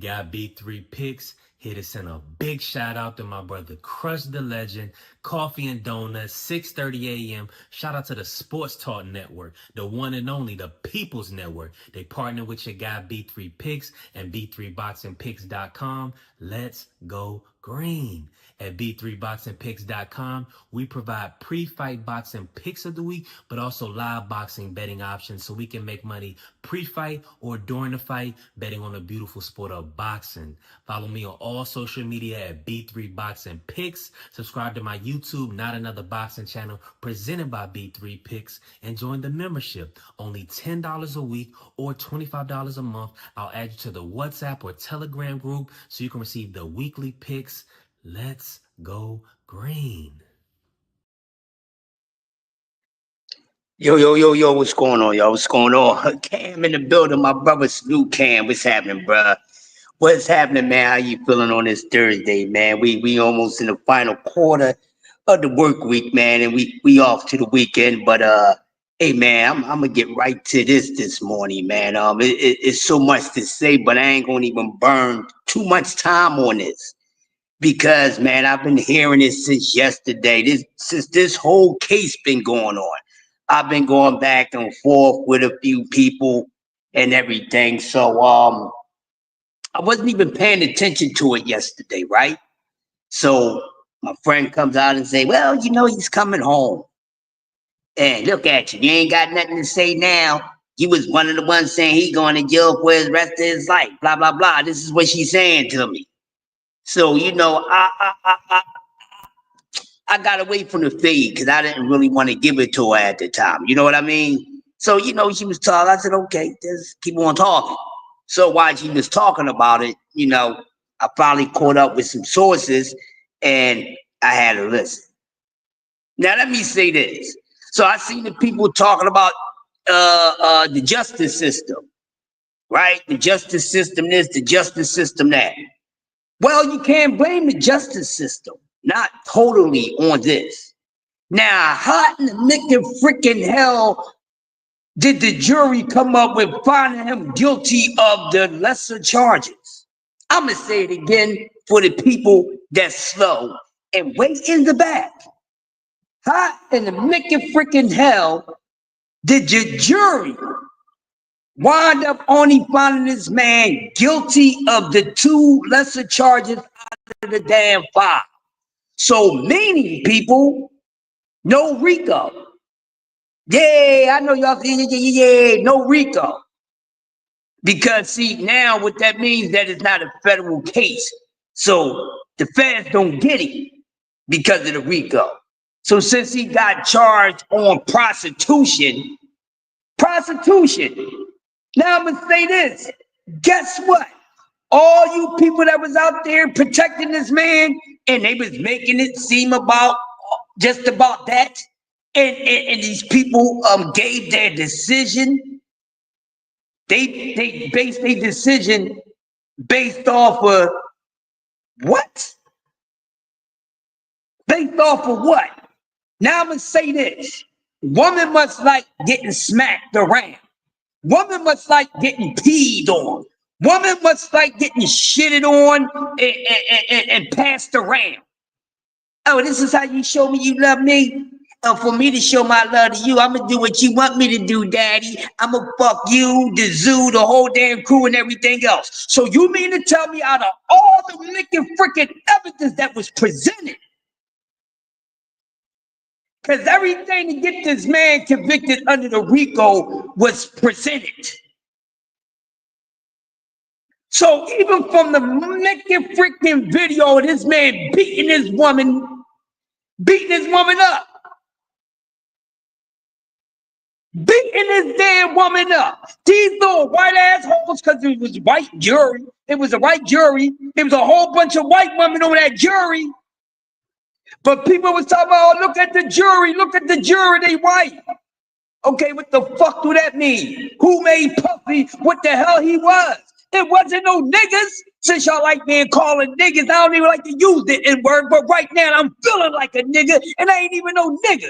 got B3 Picks. Here to send a big shout out to my brother Crush the Legend, Coffee and Donuts, 6:30 a.m. Shout out to the Sports Talk Network, the one and only, the People's Network. They partner with your guy B3 Picks and B3BoxingPicks.com. Let's go green. At B3BoxingPicks.com, we provide pre-fight boxing picks of the week, but also live boxing betting options so we can make money pre-fight or during the fight, betting on the beautiful sport of boxing. Follow me on all social media at B3BoxingPicks. Subscribe to my YouTube, Not Another Boxing channel, presented by B3 Picks, and join the membership. Only $10 a week or $25 a month. I'll add you to the WhatsApp or Telegram group so you can receive the weekly picks. Let's go green. Yo, what's going on, y'all? What's going on? Cam in the building, my brother Snoop Cam. What's happening, bruh? What's happening, man? How you feeling on this Thursday, man? We almost in the final quarter of the work week, man, and we off to the weekend. But hey, man, I'm gonna get right to this morning, man. It's so much to say, but I ain't gonna even burn too much time on this. Because, man, I've been hearing it since yesterday. Since this whole case been going on. I've been going back and forth with a few people and everything. So I wasn't even paying attention to it yesterday, right? So my friend comes out and say, well, you know, he's coming home. And look at you. You ain't got nothing to say now. You was one of the ones saying he going to jail for the rest of his life. Blah, blah, blah. This is what she's saying to me. So, you know, I got away from the fade because I didn't really want to give it to her at the time. You know what I mean? So, you know, she was talking. I said, okay, just keep on talking. So while she was talking about it, you know, I finally caught up with some sources and I had to listen. Now, let me say this. So I seen the people talking about the justice system, right? The justice system this, the justice system that. Well, you can't blame the justice system. Not totally on this. Now, how in the Mickey freaking hell did the jury come up with finding him guilty of the lesser charges? I'm going to say it again for the people that's slow and wait in the back. How in the Mickey freaking hell did your jury wind up only finding this man guilty of the 2 lesser charges out of the damn 5? So meaning, people, no RICO. Yeah, I know y'all think, yeah, no RICO. Because see, now what that means that it's not a federal case. So the feds don't get it because of the RICO. So since he got charged on prostitution, now I'm gonna say this. Guess what? All you people that was out there protecting this man, and they was making it seem about just about that, and these people gave their decision. They based their decision based off of what? Based off of what? Now I'm gonna say this. Woman must like getting smacked around. Woman must like getting peed on. Woman must like getting shitted on and passed around. Oh, this is how you show me you love me? For me to show my love to you, I'm going to do what you want me to do, daddy. I'm going to fuck you, the zoo, the whole damn crew, and everything else. So you mean to tell me out of all the licking freaking evidence that was presented, because everything to get this man convicted under the RICO was presented. So even from the naked freaking video of this man beating this woman up. Beating this damn woman up. These little white assholes, because it was white jury. It was a white jury. It was a whole bunch of white women on that jury. But people was talking about, oh, look at the jury. Look at the jury. They white. Okay, what the fuck do that mean? Who made Puffy what the hell he was? It wasn't no niggas. Since y'all like being calling niggas, I don't even like to use the N-word, but right now I'm feeling like a nigga, and I ain't even no nigga.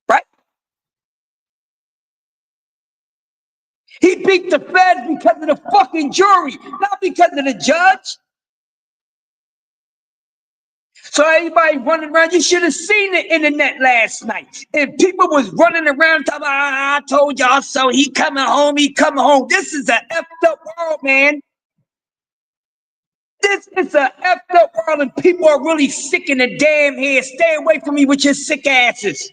Right? He beat the feds because of the fucking jury, not because of the judge. So everybody running around, you should have seen the internet last night. And people was running around talking about, I told y'all so, he coming home, he coming home. This is a effed up world, man. This is a effed up world and people are really sick in the damn head. Stay away from me with your sick asses.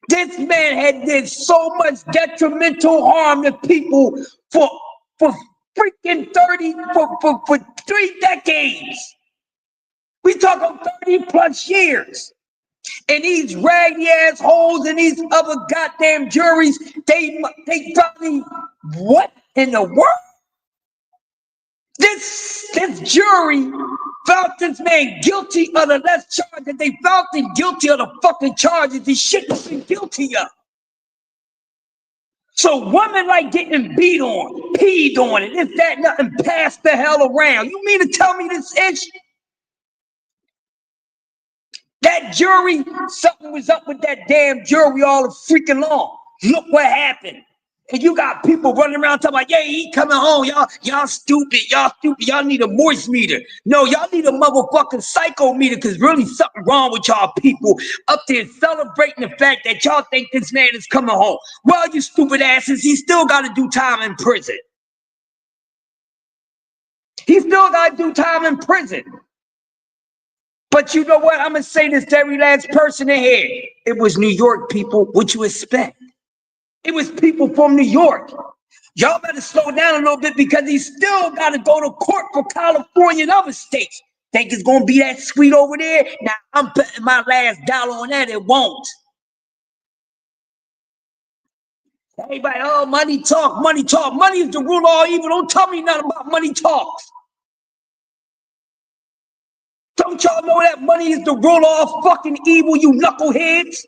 This man had did so much detrimental harm to people for freaking 30, for 3 decades. We talking 30 plus years. And these raggedy assholes and these other goddamn juries, they probably, what in the world? This jury found this man guilty of the less charges. They found him guilty of the fucking charges he shouldn't have been guilty of. So women like getting beat on, peed on, and this, that, nothing, passed the hell around. You mean to tell me this ish? That jury, something was up with that damn jury all the freaking long. Look what happened. And you got people running around talking about, yeah, he coming home. Y'all stupid. Y'all need a moist meter. No, y'all need a motherfucking psycho meter because really something wrong with y'all people up there celebrating the fact that y'all think this man is coming home. Well, you stupid asses, he still got to do time in prison. He still got to do time in prison. But you know what? I'm going to say this to every last person in here. It was New York people. What you expect? It was people from New York. Y'all better slow down a little bit because he still got to go to court for California and other states. Think it's going to be that sweet over there? Now, I'm betting my last dollar on that. It won't. Everybody, oh, money talk, money talk. Money is the rule of all evil. Don't tell me nothing about money talks. Don't y'all know that money is the rule of all fucking evil, you knuckleheads?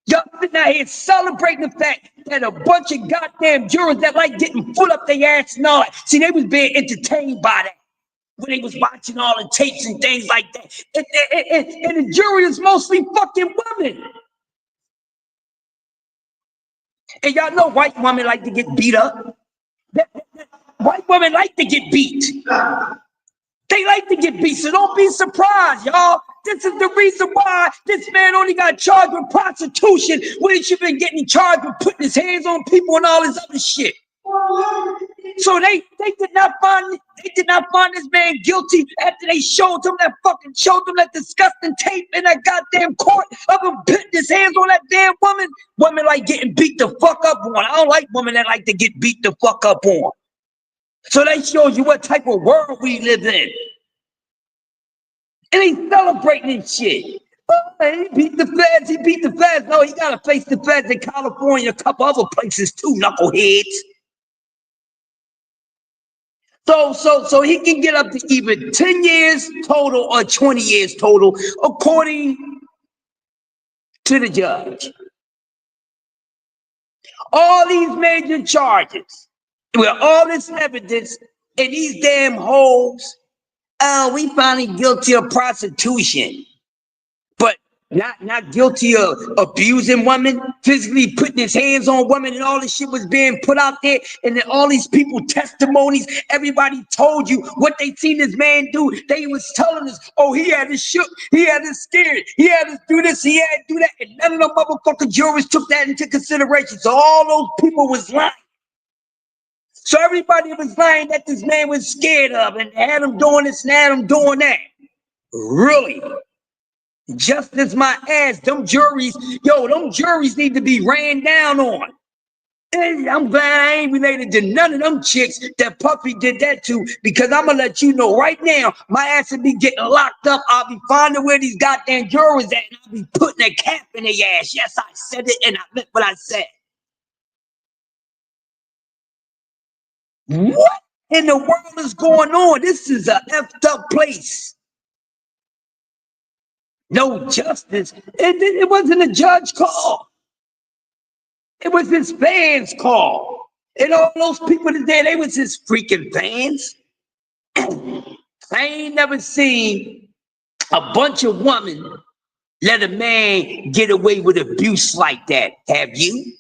Y'all sitting out here celebrating the fact that a bunch of goddamn jurors that like getting foot up their ass and all that. See, they was being entertained by that when they was watching all the tapes and things like that. And the jury is mostly fucking women. And y'all know white women like to get beat up. White women like to get beat. They like to get beat, so don't be surprised, y'all. This is the reason why this man only got charged with prostitution when he should have been getting charged with putting his hands on people and all this other shit. So they did not find this man guilty after they showed him that disgusting tape in that goddamn court of him putting his hands on that damn woman. Women like getting beat the fuck up on. I don't like women that like to get beat the fuck up on. So that shows you what type of world we live in. And he's celebrating this shit. Oh, he beat the feds. He beat the feds. No, he got to face the feds in California, a couple other places too, knuckleheads. So he can get up to either 10 years total or 20 years total, according to the judge. All these major charges, with all this evidence, and these damn hoes, we found him guilty of prostitution, but not guilty of abusing women, physically putting his hands on women, and all this shit was being put out there, and then all these people testimonies, everybody told you what they seen this man do. They was telling us, oh, he had us shook, he had us scared, he had us do this, he had to do that, and none of them motherfucking jurors took that into consideration. So all those people was lying. So everybody was lying that this man was scared of and had him doing this and had him doing that. Really? Just as my ass, them juries need to be ran down on. And I'm glad I ain't related to none of them chicks that Puffy did that to, because I'm gonna let you know right now, my ass will be getting locked up. I'll be finding where these goddamn juries at, and I'll be putting a cap in their ass. Yes, I said it, and I meant what I said. What in the world is going on? This is a effed up place. No justice. It wasn't a judge call. It was his fans call. And all those people there, they was his freaking fans. I ain't never seen a bunch of women let a man get away with abuse like that. Have you?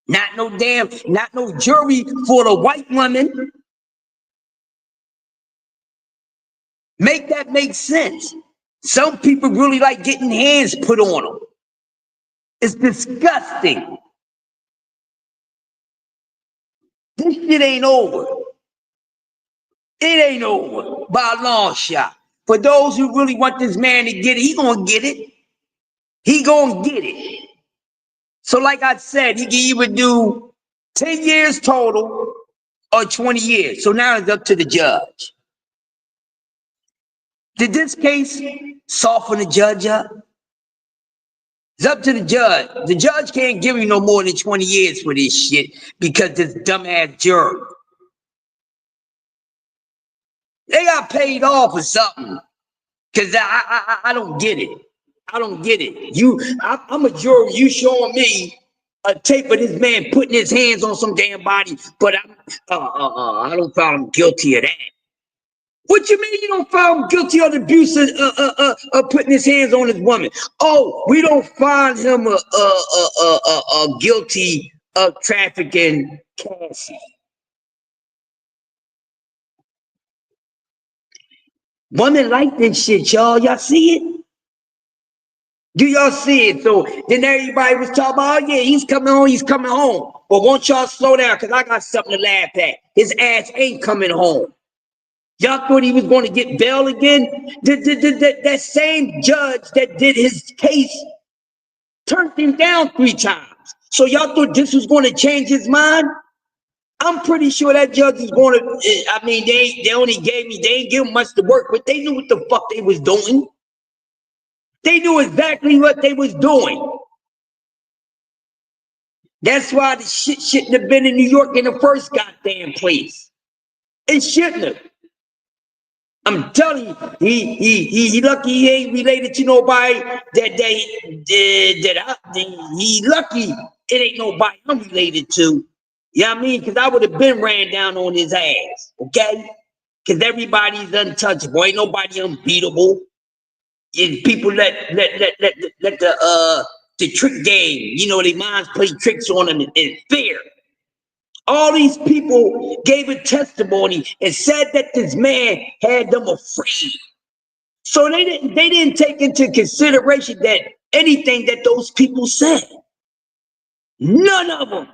Not no jury for the white woman. Make that make sense. Some people really like getting hands put on them. It's disgusting. This shit ain't over. It ain't over by a long shot. For those who really want this man to get it, he gonna get it. He gonna get it. So like I said, he can either do 10 years total or 20 years. So now it's up to the judge. Did this case soften the judge up? It's up to the judge. The judge can't give you no more than 20 years for this shit because this dumbass jury. They got paid off or something. Cause I don't get it. I don't get it. I'm a juror. You showing me a tape of this man putting his hands on some damn body, but I don't find him guilty of that. What you mean you don't find him guilty of the abuse of putting his hands on his woman? Oh, we don't find him guilty of trafficking Cassie. Women like this shit, y'all. Y'all see it? Do y'all see it? So then everybody was talking about, oh yeah, he's coming home, he's coming home. But won't y'all slow down, because I got something to laugh at. His ass ain't coming home. Y'all thought he was going to get bail again? That same judge that did his case turned him down 3 times. So y'all thought this was going to change his mind? I'm pretty sure that judge is going to, I mean, they ain't give him much to work with. They knew what the fuck they was doing. They knew exactly what they was doing. That's why the shit shouldn't have been in New York in the first goddamn place. It shouldn't have. I'm telling you, he lucky he ain't related to nobody he lucky it ain't nobody I'm related to. You know what I mean? Because I would have been ran down on his ass, okay? Because everybody's untouchable. Ain't nobody unbeatable. People let the trick game, you know, their minds play tricks on them in fear. All these people gave a testimony and said that this man had them afraid. So they didn't take into consideration that anything that those people said. None of them.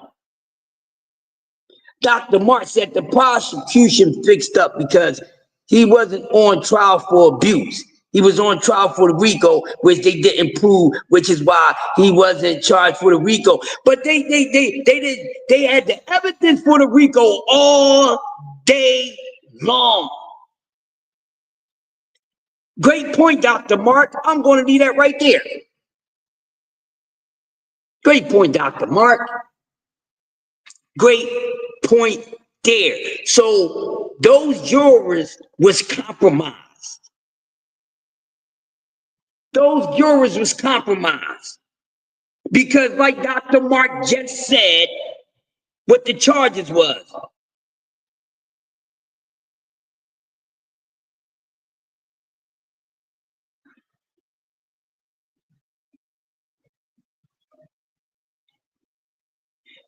Dr. Mark said the prosecution fixed up because he wasn't on trial for abuse. He was on trial for the RICO, which they didn't prove, which is why he wasn't charged for the RICO. But they had the evidence for the RICO all day long. Great point, Dr. Mark. I'm going to leave that right there. Great point, Dr. Mark. Great point there. So those jurors was compromised. Those jurors was compromised. Because like Dr. Mark just said, what the charges was.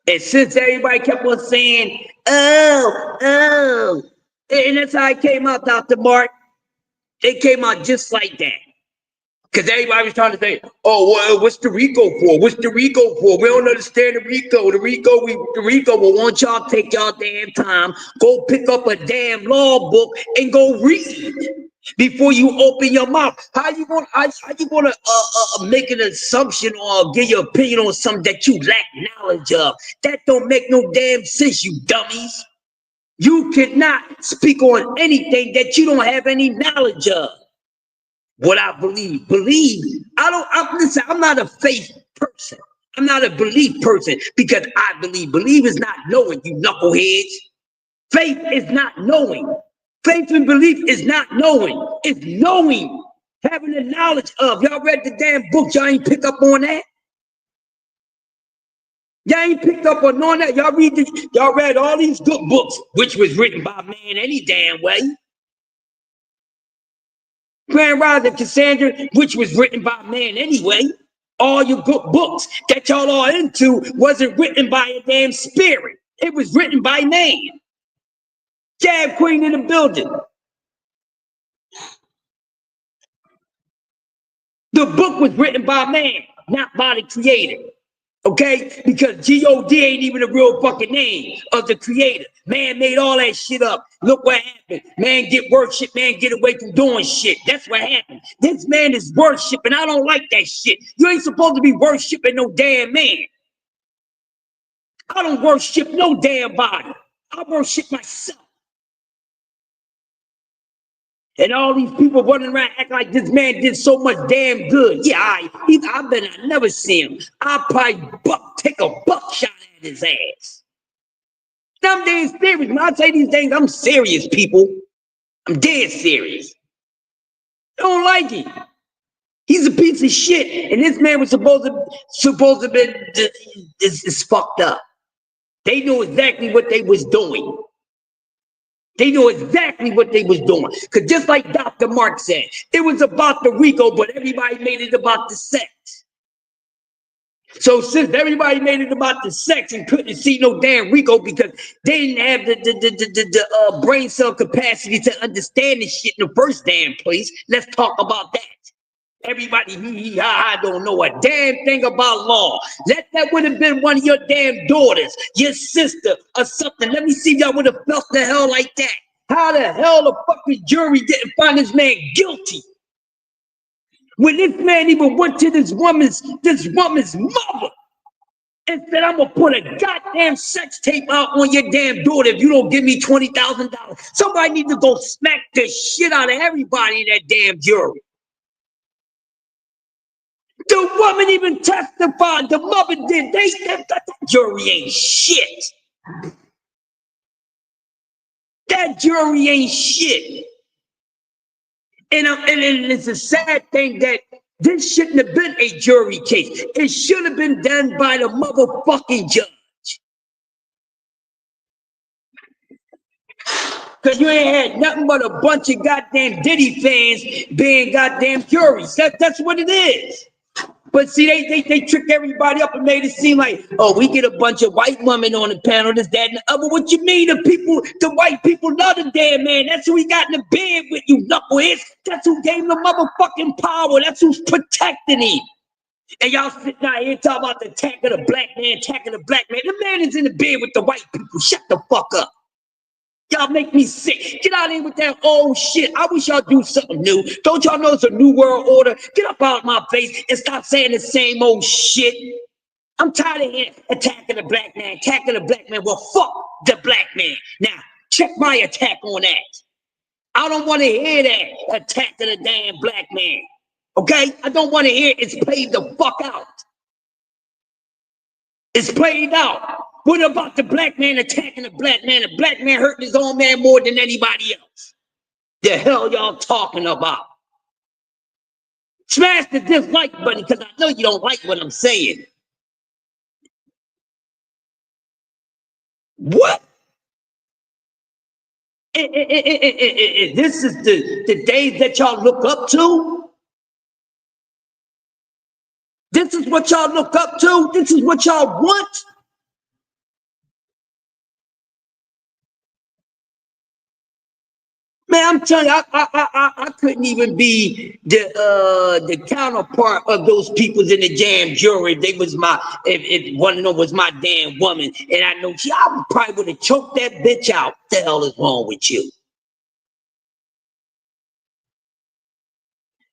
And since everybody kept on saying, oh, and that's how it came out, Dr. Mark. It came out just like that. Because everybody was trying to say, oh, what's the RICO for? What's the RICO for? We don't understand the RICO. The RICO will want y'all to take y'all damn time, go pick up a damn law book and go read before you open your mouth. How you gonna make an assumption or give your opinion on something that you lack knowledge of? That don't make no damn sense, you dummies. You cannot speak on anything that you don't have any knowledge of. What I believe, listen, I'm not a faith person. I'm not a belief person because I believe. Believe is not knowing, you knuckleheads. Faith is not knowing. Faith and belief is not knowing. It's knowing, having the knowledge of. Y'all read the damn book. Y'all ain't pick up on that. Y'all ain't picked up on that. Y'all read all these good books, which was written by man any damn way. Grand Rising Cassandra, which was written by man anyway. All your good books that y'all are into wasn't written by a damn spirit. It was written by man. Jab Queen in the building. The book was written by man, not by the creator. Okay? Because G-O-D ain't even a real fucking name of the creator. Man made all that shit up. Look what happened. Man get worship, man get away from doing shit. That's what happened. This man is worshiping. I don't like that shit. You ain't supposed to be worshiping no damn man. I don't worship no damn body. I worship myself. And all these people running around act like this man did so much damn good. Yeah, I better never see him. I'll probably take a buckshot at his ass. I'm dead serious. When I say these things, I'm serious, people. I'm dead serious. I don't like him. He's a piece of shit. And this man was supposed to be is fucked up. They knew exactly what they was doing. They knew exactly what they was doing. Because just like Dr. Mark said, it was about the Rico, but everybody made it about the sex. So since everybody made it about the sex and couldn't see no damn Rico because they didn't have the brain cell capacity to understand this shit in the first damn place, let's talk about that. Everybody, I don't know a damn thing about law. That would have been one of your damn daughters, your sister, or something. Let me see if y'all would have felt the hell like that. How the hell the fucking jury didn't find this man guilty? When this man even went to this woman's mother and said, I'm gonna put a goddamn sex tape out on your damn daughter if you don't give me $20,000. Somebody needs to go smack the shit out of everybody in that damn jury. The woman even testified. The mother did. That jury ain't shit. That jury ain't shit. And it's a sad thing that this shouldn't have been a jury case. It should have been done by the motherfucking judge. Because you ain't had nothing but a bunch of goddamn Diddy fans being goddamn juries. That's what it is. But see, they tricked everybody up and made it seem like, oh, we get a bunch of white women on the panel, this, that, and the other. What you mean the white people love the damn man? That's who he got in the bed with, you knuckleheads. That's who gave him the motherfucking power. That's who's protecting him. And y'all sitting out here talking about the attack of the black man, attacking the black man. The man is in the bed with the white people. Shut the fuck up. Y'all make me sick. Get out of here with that old shit. I wish y'all do something new. Don't y'all know it's a new world order? Get up out of my face and stop saying the same old shit. I'm tired of hearing attacking the black man, attacking the black man. Well, fuck the black man. Now, check my attack on that. I don't want to hear that attacking the damn black man. Okay? I don't want to hear it. It's played the fuck out. It's played out. What about the black man attacking the black man? The black man hurting his own man more than anybody else. The hell y'all talking about? Smash the dislike button because I know you don't like what I'm saying. What? This is the days that y'all look up to? This is what y'all look up to? This is what y'all want? Man, I'm telling you, I couldn't even be the counterpart of those people in the damn jury. They was if one of them was my damn woman, and I know I probably would have choked that bitch out. What the hell is wrong with you?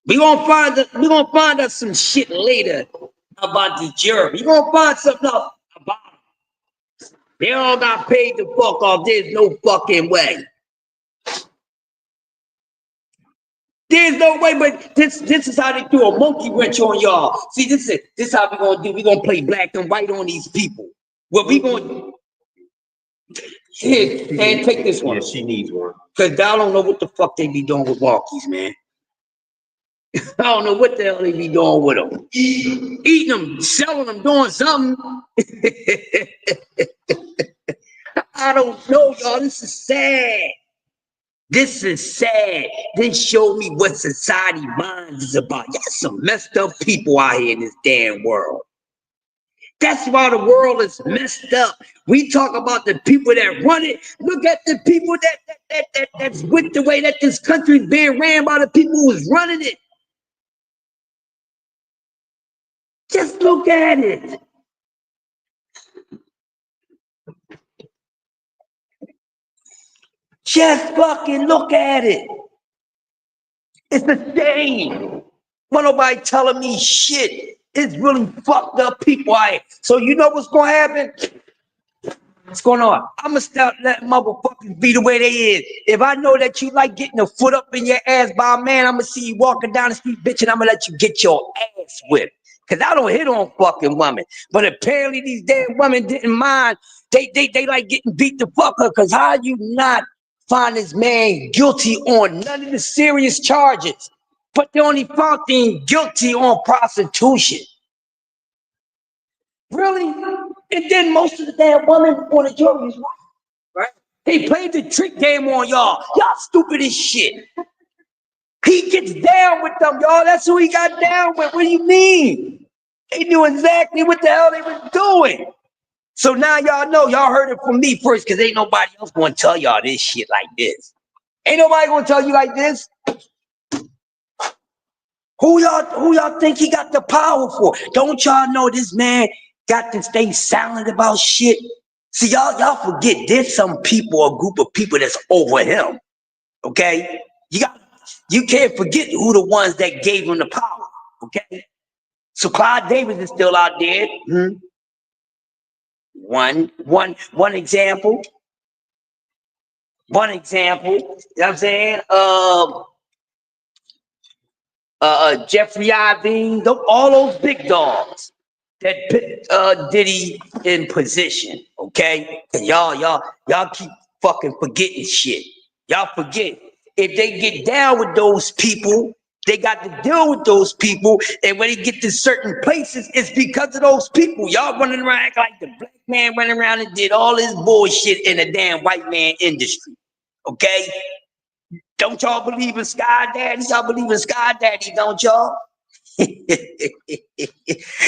We gonna find us some shit later about the jury. We gonna find something else about them. They all got paid the fuck off. There's no fucking way. There's no way, but this is how they do a monkey wrench on y'all. See, this is how we gonna do. We gonna play black and white on these people. What we gonna here and take this one. Yeah, she needs one. Cause I don't know what the fuck they be doing with walkies, man. I don't know what the hell they be doing with them. Eating them, selling them, doing something. I don't know, y'all. This is sad. This is sad. then show me what society minds is about. Y'all some messed up people out here in this damn world. That's why the world is messed up. We talk about the people that run it. Look at the people that's with the way that this country's being ran by the people who's running it. Just look at it. Just fucking look at it. It's a shame. Why nobody telling me shit? It's really fucked up people out here. So you know what's gonna happen? What's going on? I'm gonna start letting motherfuckers be the way they is. If I know that you like getting a foot up in your ass by a man, I'm gonna see you walking down the street, bitch, and I'm gonna let you get your ass whipped. Cause I don't hit on fucking women. But apparently these damn women didn't mind. They like getting beat the fuck up. Cause how you not find this man guilty on none of the serious charges? But they only found him guilty on prostitution. Really? And then most of the damn women on the jury is white, right? He played the trick game on y'all. Y'all stupid as shit. He gets down with them, y'all. That's who he got down with. What do you mean? They knew exactly what the hell they was doing. So now y'all know. Y'all heard it from me first, because ain't nobody else going to tell y'all this shit like this. Ain't nobody going to tell you like this. Who y'all think he got the power for? Don't y'all know this man got to stay silent about shit? See, y'all forget there's some people, a group of people that's over him. Okay? You can't forget who the ones that gave him the power. Okay? So Clyde Davis is still out there. One example. One example. You know what I'm saying? Jeffrey Iovine, all those big dogs that put Diddy in position, okay? And y'all keep fucking forgetting shit. Y'all forget. If they get down with those people, they got to deal with those people. And when they get to certain places, it's because of those people. Y'all running around acting like the black man running around and did all this bullshit in the damn white man industry, okay? Don't y'all believe in Sky Daddy? Y'all believe in Sky Daddy, don't y'all?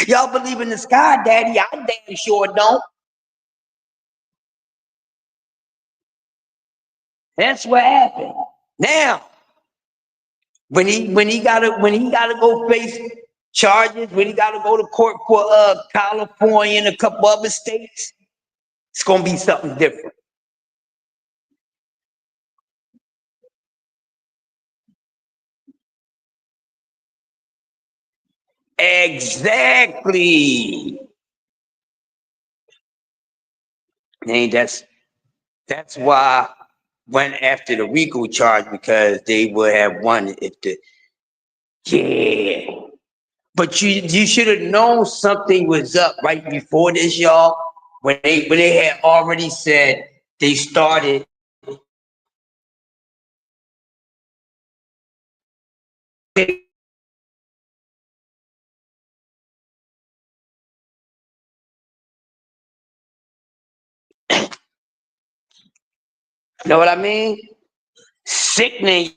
Y'all believe in the Sky Daddy? I damn sure don't. That's what happened. Now, when he gotta go face charges, when he gotta go to court for California and a couple other states, it's gonna be something different. Exactly. And that's why went after the RICO charge, because they would have won if the But you should have known something was up right before this, y'all. When they had already said they started. You know what I mean? Sickening.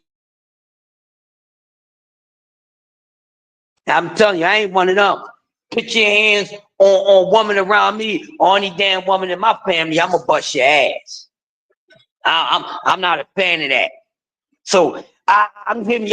I'm telling you, I ain't one of them. Put your hands on woman around me, or any damn woman in my family, I'm gonna bust your ass. I'm not a fan of that. So I'm going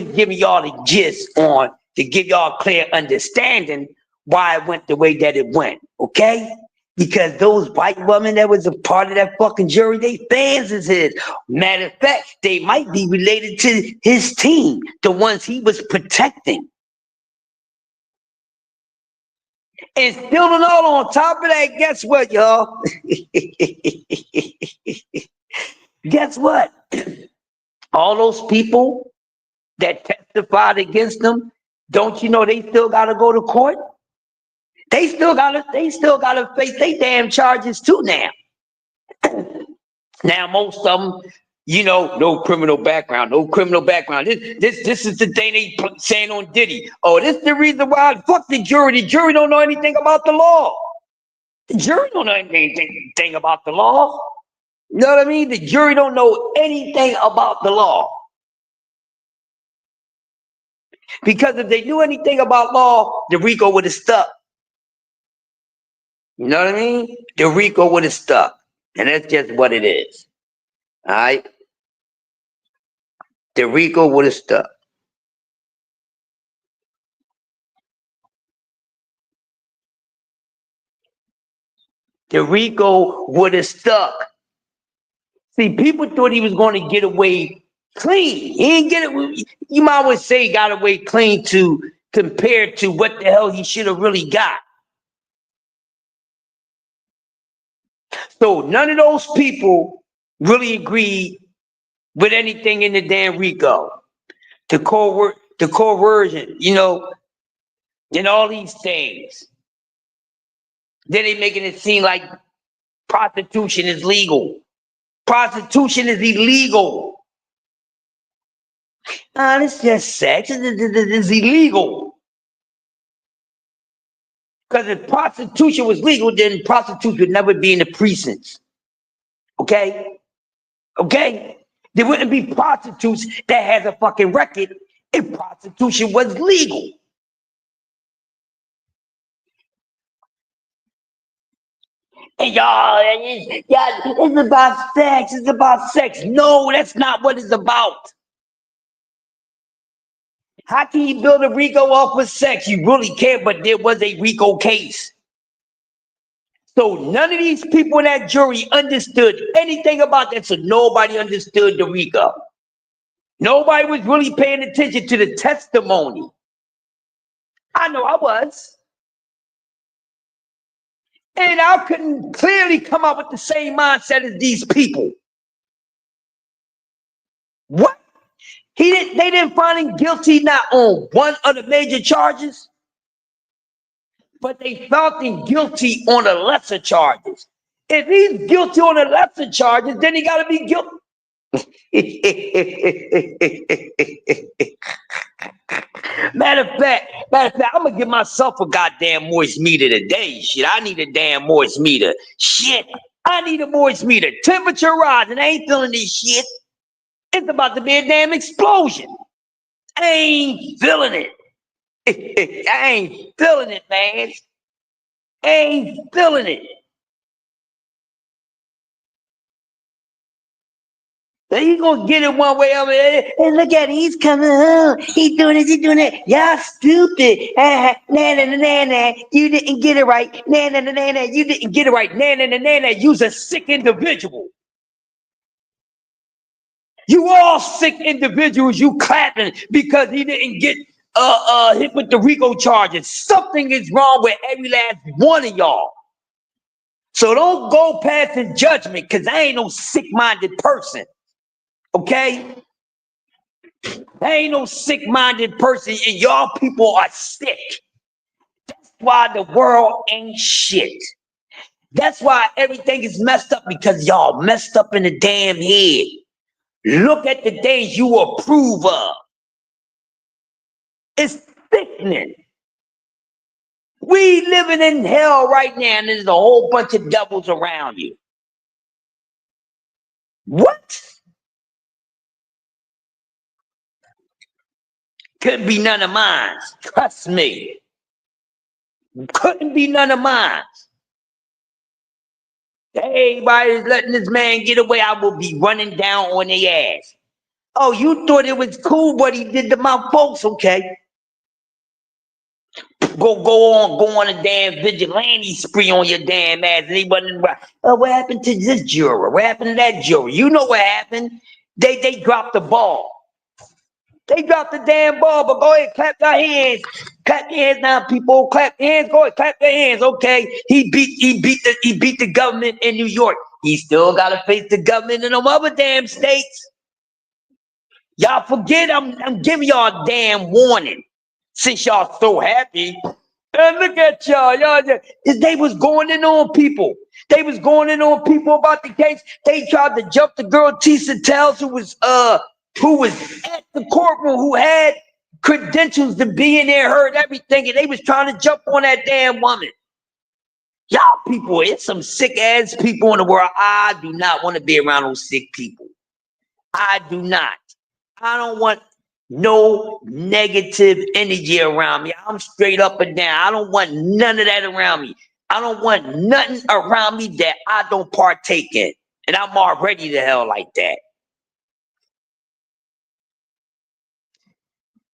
to give y'all the gist on to give y'all a clear understanding why it went the way that it went. Okay? Because those white women that was a part of that fucking jury, they fans is his. Matter of fact, they might be related to his team, the ones he was protecting. And still and all, on top of that, guess what, y'all? Guess what? All those people that testified against them, don't you know they still gotta go to court? They still gotta face their damn charges too now. Now most of them, no criminal background, no criminal background. This is the thing they saying on Diddy. Oh, this is the reason why. Fuck the jury. The jury don't know anything about the law. The jury don't know anything about the law. You know what I mean? The jury don't know anything about the law. Because if they knew anything about law, the RICO would have stuck. You know what I mean? The RICO would have stuck. And that's just what it is. All right? The RICO would have stuck. The RICO would have stuck. See, people thought he was going to get away clean. He didn't get it. You might well say he got away clean to compared to what the hell he should have really got. So none of those people really agreed with anything in the damn RICO. The coercion, you know, and all these things. Then they making it seem like prostitution is legal. Prostitution is illegal. It's just sex. It's illegal. Because if prostitution was legal, then prostitutes would never be in the precincts. Okay? Okay? There wouldn't be prostitutes that has a fucking record if prostitution was legal. And y'all, it's about sex. It's about sex. No, that's not what it's about. How can you build a RICO off of sex? You really can't, but there was a RICO case. So none of these people in that jury understood anything about that. So nobody understood the RICO. Nobody was really paying attention to the testimony. I know I was. And I couldn't clearly come up with the same mindset as these people. What? They didn't find him guilty not on one of the major charges, but they found him guilty on the lesser charges. If he's guilty on the lesser charges, then he got to be guilty. Matter of fact, I'm gonna give myself a goddamn moist meter today. Shit, I need a damn moist meter. Shit, I need a moist meter. Temperature rising. I ain't feeling this shit. It's about to be a damn explosion. I ain't feeling it. I ain't feeling it, man. I ain't feeling it. So he's gonna get it one way over there. And look at him, he's coming home. He's doing this, he's doing that. Y'all stupid. Nah, nah, nah, nah, nah. You didn't get it right. Nah, nah, nah, nah, nah. You didn't get it right. Nah, nah, nah, nah, nah. You's a sick individual. You all sick individuals, you clapping because he didn't get hit with the RICO charges. Something is wrong with every last one of y'all. So don't go past the judgment, because I ain't no sick-minded person. Okay? I ain't no sick-minded person, and y'all people are sick. That's why the world ain't shit. That's why everything is messed up, because y'all messed up in the damn head. Look at the things you approve of. It's sickening. We living in hell right now, and there's a whole bunch of devils around you. What? Couldn't be none of mine. Trust me. Couldn't be none of mine. Everybody's letting this man get away. I will be running down on their ass. Oh, you thought it was cool what he did to my folks? Okay. Go on a damn vigilante spree on your damn ass. And he wasn't right. Oh, what happened to this juror? What happened to that juror? You know what happened. They dropped the ball. They dropped the damn ball, but go ahead, clap your hands. Clap your hands now, people. Clap your hands. Go ahead, clap your hands. Okay. He beat the government in New York. He still gotta face the government in them other damn states. Y'all forget I'm giving y'all a damn warning. Since y'all so happy. And look at y'all. They was going in on people. They was going in on people about the case. They tried to jump the girl Tisa Tells, who was at the courtroom, who had credentials to be in there, heard everything, and they was trying to jump on that damn woman. Y'all people, it's some sick ass people in the world. I do not want to be around those sick people. I do not. I don't want No negative energy around me. I'm straight up and down. I don't want none of that around me. I don't want nothing around me that I don't partake in. And I'm already the hell like that.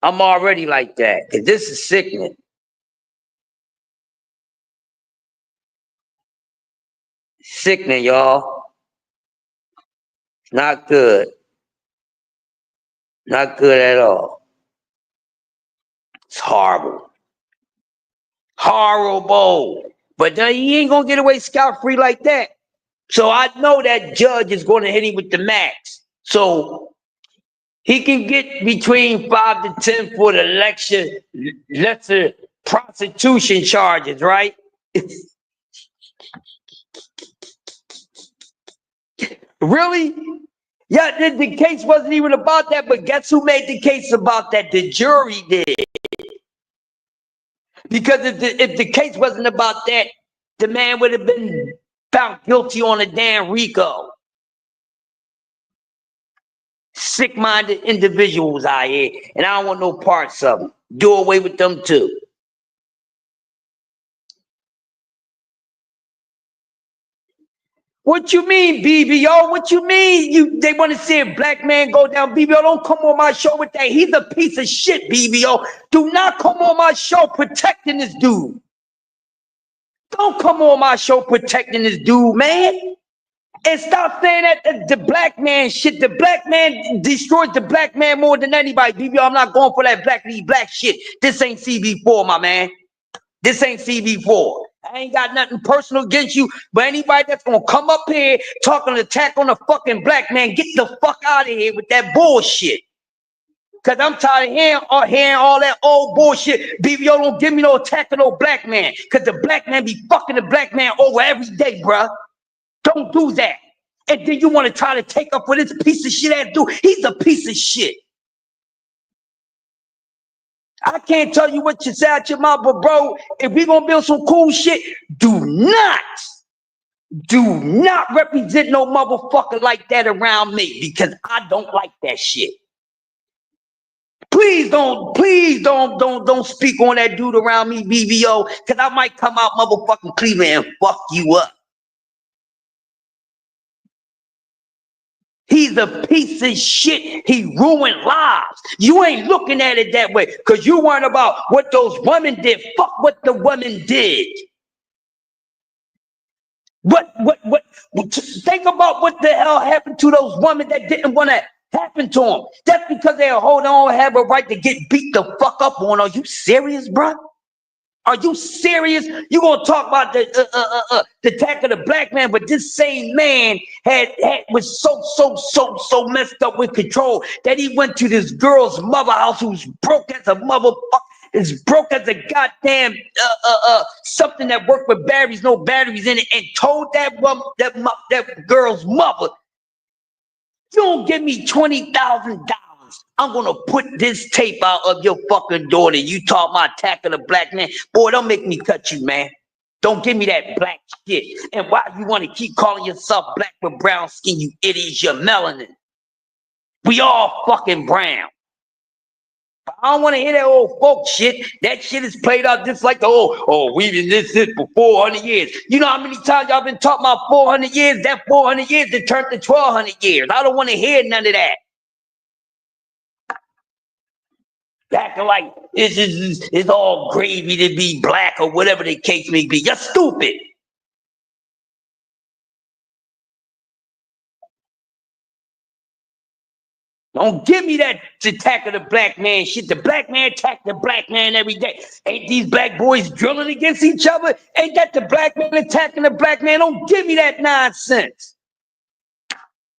I'm already like that. Because this is sickening. Sickening, y'all. Not good. Not good at all. It's horrible. Horrible. But then he ain't gonna get away scot-free like that. So I know that judge is gonna hit him with the max. So he can get between 5 to 10 for the lesser prostitution charges, right? Really? Yeah, the case wasn't even about that, but guess who made the case about that? The jury did. Because if the case wasn't about that, the man would have been found guilty on a damn RICO. Sick-minded individuals out here, and I don't want no parts of them. Do away with them too. What you mean, BBO? What you mean? They want to see a black man go down, BBO? Don't come on my show with that. He's a piece of shit, BBO. Do not come on my show protecting this dude. Don't come on my show protecting this dude, man. And stop saying that the black man shit. The black man destroys the black man more than anybody, BBO. I'm not going for that black shit. This ain't CB4, my man. This ain't CB4. I ain't got nothing personal against you, but anybody that's gonna come up here talking attack on a fucking black man, get the fuck out of here with that bullshit. Cause I'm tired of hearing all that old bullshit. BBO don't give me no attack on no black man. Cause the black man be fucking the black man over every day, bruh. Don't do that. And then you want to try to take up for this piece of shit ass dude. He's a piece of shit. I can't tell you what you say out your mouth, but bro, if we gonna build some cool shit, do not represent no motherfucker like that around me because I don't like that shit. Please don't speak on that dude around me, BBO, because I might come out motherfucking Cleveland and fuck you up. He's a piece of shit. He ruined lives. You ain't looking at it that way because you weren't about what those women did. Fuck what the women did. What? Think about what the hell happened to those women that didn't want to happen to them. That's because they hold on, have a right to get beat the fuck up on. Are you serious, bro? Are you serious? You gonna talk about the attack of the black man, but this same man was so messed up with control that he went to this girl's mother house who's broke as a motherfucker, is broke as a goddamn something that worked with batteries, no batteries in it, and told that girl's mother, "You don't give me $20,000. I'm gonna put this tape out of your fucking daughter. You talk about attacking a black man. Boy, don't make me cut you, man. Don't give me that black shit. And why you want to keep calling yourself black with brown skin, you idiots? You're melanin. We all fucking brown. But I don't want to hear that old folk shit. That shit is played out just like the we've been this for 400 years. You know how many times y'all been talking about 400 years? That 400 years it turned to 1,200 years. I don't want to hear none of that. Acting like it's all gravy to be black or whatever the case may be. You're stupid. Don't give me that attack of the black man shit. The black man attack the black man every day. Ain't these black boys drilling against each other? Ain't that the black man attacking the black man? Don't give me that nonsense.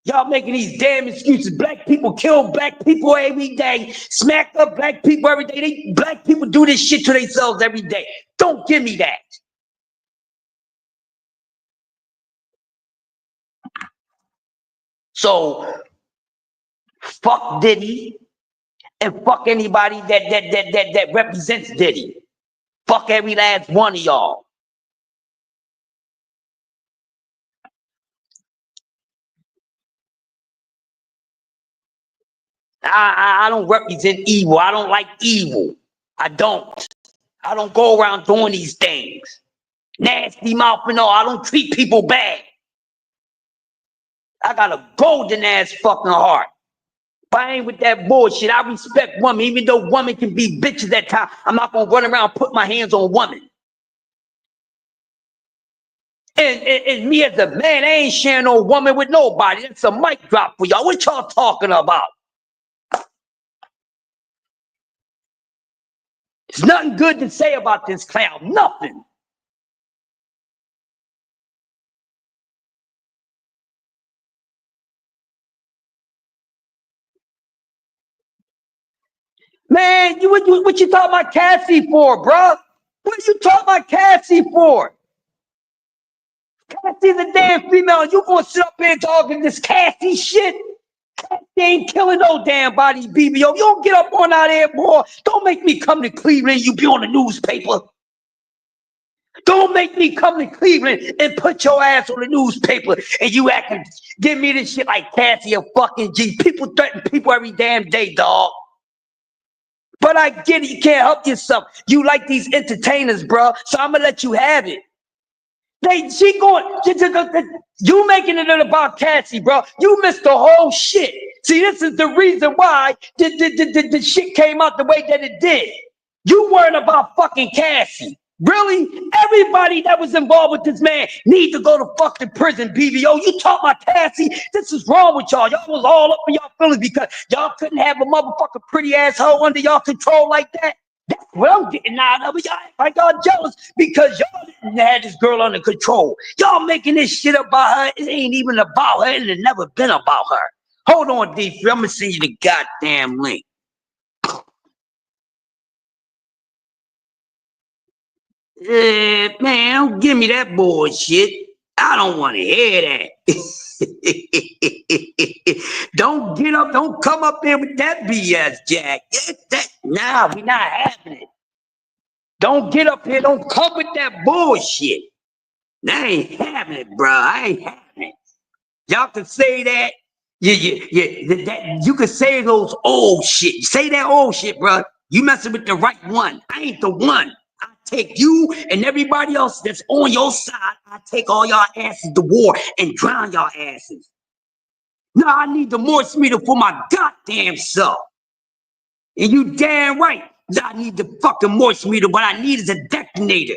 Y'all making these damn excuses. Black people kill black people every day. Smack up black people every day. Black people do this shit to themselves every day. Don't give me that. So fuck Diddy and fuck anybody that represents Diddy. Fuck every last one of y'all. I don't represent evil. I don't like evil. I don't. I don't go around doing these things. Nasty mouth and all. I don't treat people bad. I got a golden ass fucking heart. If I ain't with that bullshit, I respect women, even though women can be bitches at times. I'm not gonna run around and put my hands on women. And me as a man, I ain't sharing no woman with nobody. That's a mic drop for y'all. What y'all talking about? There's nothing good to say about this clown. Nothing. Man, what you talking about Cassie for, bro? What you talking about Cassie for? Cassie's a damn female. You gonna sit up here talking this Cassie shit? Cassie ain't killing no damn body, BBO. You don't get up on out there, boy. Don't make me come to Cleveland. You be on the newspaper. Don't make me come to Cleveland and put your ass on the newspaper and you acting, give me this shit like Cassie a fucking G. People threaten people every damn day, dog. But I get it, you can't help yourself. You like these entertainers, bro. So I'm gonna let you have it. She going, you making it about Cassie, bro. You missed the whole shit. See, this is the reason why the shit came out the way that it did. You weren't about fucking Cassie. Really? Everybody that was involved with this man need to go to fucking prison, BBO. You talk about Cassie. This is wrong with y'all. Y'all was all up in y'all feelings because y'all couldn't have a motherfucking pretty asshole under y'all control like that. That's what I'm getting out of it. Y'all act like y'all jealous because y'all didn't have this girl under control. Y'all making this shit about her. It ain't even about her, and it never been about her. Hold on, D3. I'm gonna send you the goddamn link. Man, don't give me that bullshit. I don't want to hear that. Don't get up, don't come up there with that BS, Jack. Nah, we not having it. Don't get up here, don't come with that bullshit. I ain't having it, bro. I ain't having it. Y'all can say that. You can say those old shit. Say that old shit, bro. You messing with the right one. I ain't the one. I take you and everybody else that's on your side. I take all y'all asses to war and drown y'all asses. No, I need the M.O.C meter for my goddamn self. And you damn right. I need the fucking M.O.C meter. What I need is a detonator.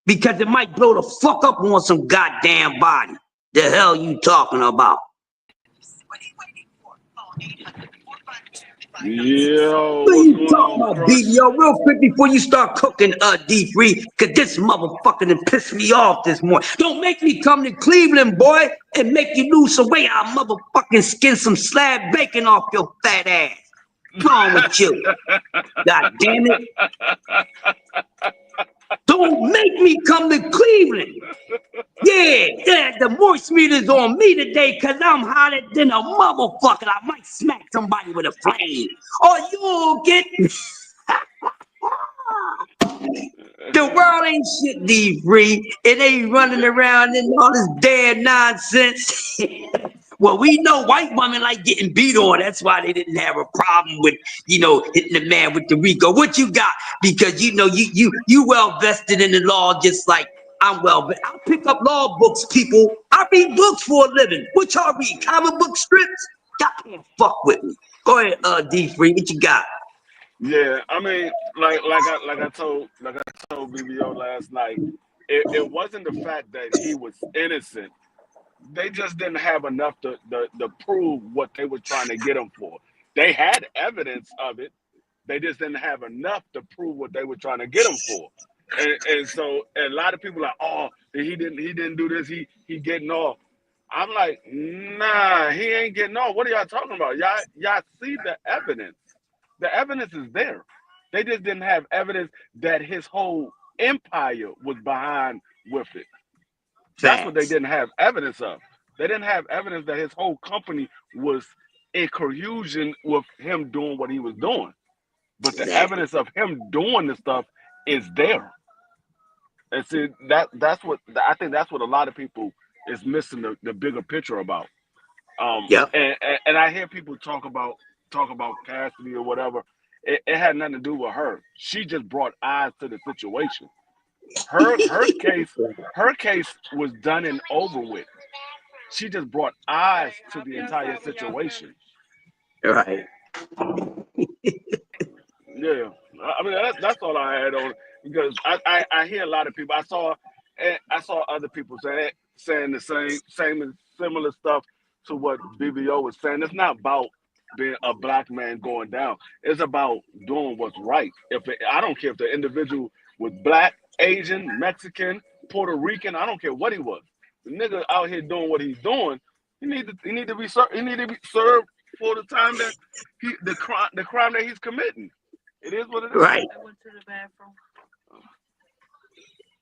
Because it might blow the fuck up on some goddamn body. The hell you talking about? Yo, What are what's you going talking on, about, Crush? BBO? Real quick before you start cooking, D3, cause this motherfucker done pissed me off this morning. Don't make me come to Cleveland, boy, and make you lose some weight. I'll motherfucking skin some slab bacon off your fat ass. What's wrong with you? God damn it. Don't make me come to Cleveland. Yeah, the M.O.C meter's on me today because I'm hotter than a motherfucker. I might smack somebody with a flame. Or you'll get... The world ain't shit, D3. It ain't running around in all this damn nonsense. Well, we know white women like getting beat on. That's why they didn't have a problem with, hitting the man with the Rico. What you got? Because you well vested in the law, just like I'm well. I pick up law books, people. I read books for a living. What y'all read? Comic book strips? Y'all can't fuck with me. Go ahead, D3. What you got? Yeah, I mean, like I told BBO last night, it wasn't the fact that he was innocent. They just didn't have enough to prove what they were trying to get him for. They had evidence of it. They just didn't have enough to prove what they were trying to get him for. And so a lot of people are like, oh, he didn't do this. He getting off. I'm like, nah, he ain't getting off. What are y'all talking about? Y'all see the evidence. The evidence is there. They just didn't have evidence that his whole empire was behind with it. That's what they Facts. didn't have evidence of. They didn't have evidence that his whole company was in collusion with him doing what he was doing. But the Exactly. evidence of him doing the stuff is there. And see that's what I think that's what a lot of people is missing the bigger picture about. Yep. And I hear people talk about talk about Cassidy or whatever. It had nothing to do with her. She just brought eyes to the situation. Her case was done and over with. She just brought eyes to the entire situation. Right. Yeah, I mean that's all I had on because I hear a lot of people. I saw other people saying the same and similar stuff to what BBO was saying. It's not about being a black man going down. It's about doing what's right. I don't care if the individual was black, Asian, Mexican, Puerto Rican. I don't care what he was. The nigga out here doing what he's doing. He need to be served for the time that the crime that he's committing. It is what it is. Right.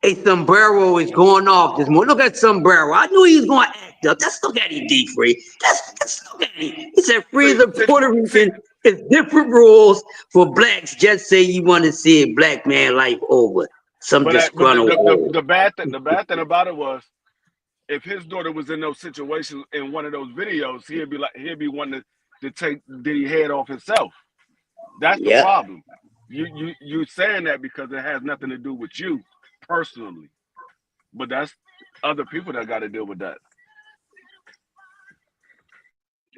Hey, Sombrero is going off this morning. Look at Sombrero. I knew he was going to act up. Let's look at him, D Free. Let's look at him. He said, free as a Puerto Rican. It's different rules for blacks. Just say you want to see a black man life over. Some disgruntled. The bad thing about it was, if his daughter was in those situations in one of those videos, he'd be wanting to take Diddy head off himself. That's the problem. You saying that because it has nothing to do with you personally, but that's other people that got to deal with that.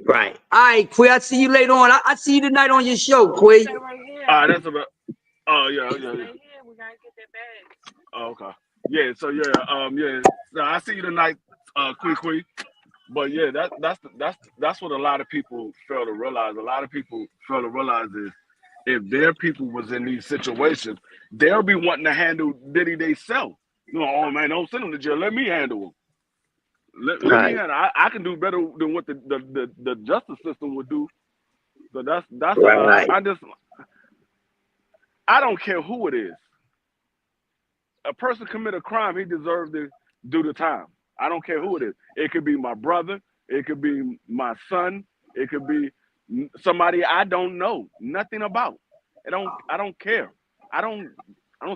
Right. All right, Quay. I see you later on. I see you tonight on your show, Quay. That's about. Oh yeah. We gotta get that bag. Oh, okay. Yeah. So yeah. So I see you tonight, Quay. But yeah, that's what a lot of people fail to realize. A lot of people fail to realize is if their people was in these situations, they'll be wanting to handle Diddy themselves. You know, oh man, don't send him to jail. Let me handle him. Let me handle. I can do better than what the justice system would do. So that's right. I don't care who it is. A person commit a crime, he deserves to do the time. I don't care who it is. It could be my brother. It could be my son. It could be somebody I don't know nothing about. I don't care. I don't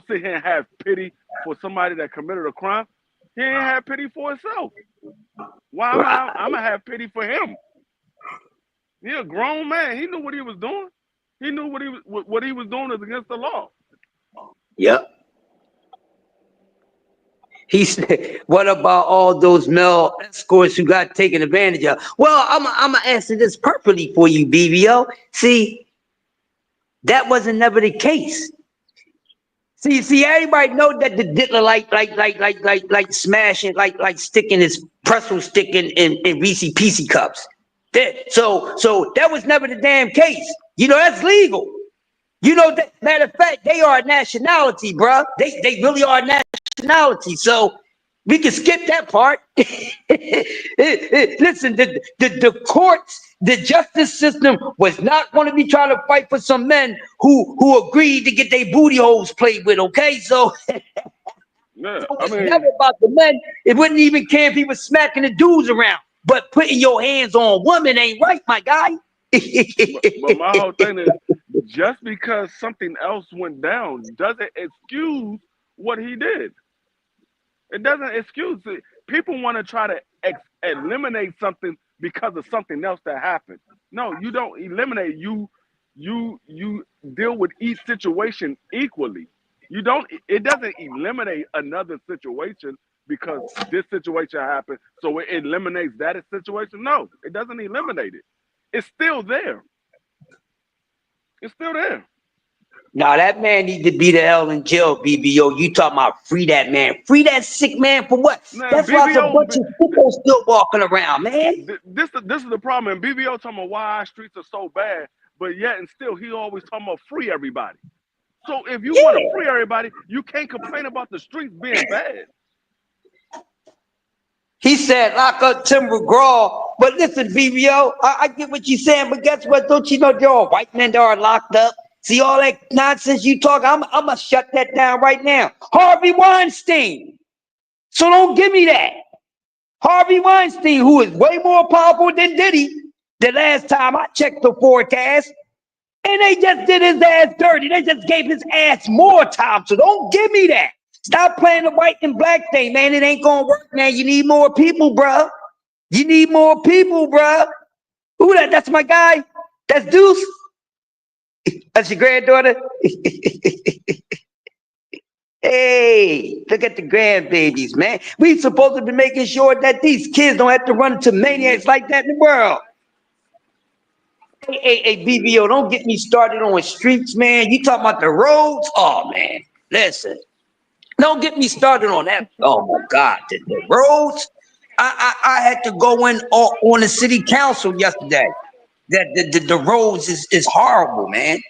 sit here and have pity for somebody that committed a crime. He ain't have pity for himself. Why I'm gonna have pity for him? He a grown man. He knew what he was doing. He knew what he was doing is against the law. Yep. He said, what about all those male escorts who got taken advantage of? Well, I'm going to answer this perfectly for you, BBO. See, that wasn't never the case. See, everybody know that the diddler like smashing, like sticking his pretzel stick in Reese Peasy cups. So that was never the damn case. You know, that's legal. You know, matter of fact, they are a nationality, bruh. They really are a nationality. So we can skip that part. Listen, the courts, the justice system was not going to be trying to fight for some men who agreed to get their booty holes played with, okay? So, Yeah, so it's never about the men. It wouldn't even care if he was smacking the dudes around. But putting your hands on women ain't right, my guy. but my whole thing is, just because something else went down doesn't excuse what he did. It doesn't excuse it. People want to try to eliminate something because of something else that happened. No, you don't eliminate. You deal with each situation equally. You don't. It doesn't eliminate another situation because this situation happened, so it eliminates that situation. No, it doesn't eliminate it. It's still there. It's still there. Now that man need to be the hell in jail, BBO. You talking about free that man? Free that sick man for what? Man, that's why a bunch of people still walking around, man. This is the problem. And BBO talking about why our streets are so bad, but yet and still he always talking about free everybody. So if you want to free everybody, you can't complain about the streets being bad. He said, lock up Tim McGraw. But listen, BBO, I get what you're saying, but guess what? Don't you know there are white men that are locked up? See all that nonsense you talk, I'm going to shut that down right now. Harvey Weinstein. So don't give me that. Harvey Weinstein, who is way more powerful than Diddy, the last time I checked the forecast, and they just did his ass dirty. They just gave his ass more time. So don't give me that. Stop playing the white and black thing, man. It ain't gonna work, man. You need more people, bro. You need more people, bro. Who that? That's my guy. That's Deuce. That's your granddaughter. Hey, look at the grandbabies, man. We supposed to be making sure that these kids don't have to run into maniacs like that in the world. Hey, BBO, don't get me started on streets, man. You talking about the roads? Oh, man. Listen, don't get me started on that. Oh, my God. The roads? I had to go in on the city council yesterday. That the roads is horrible, man.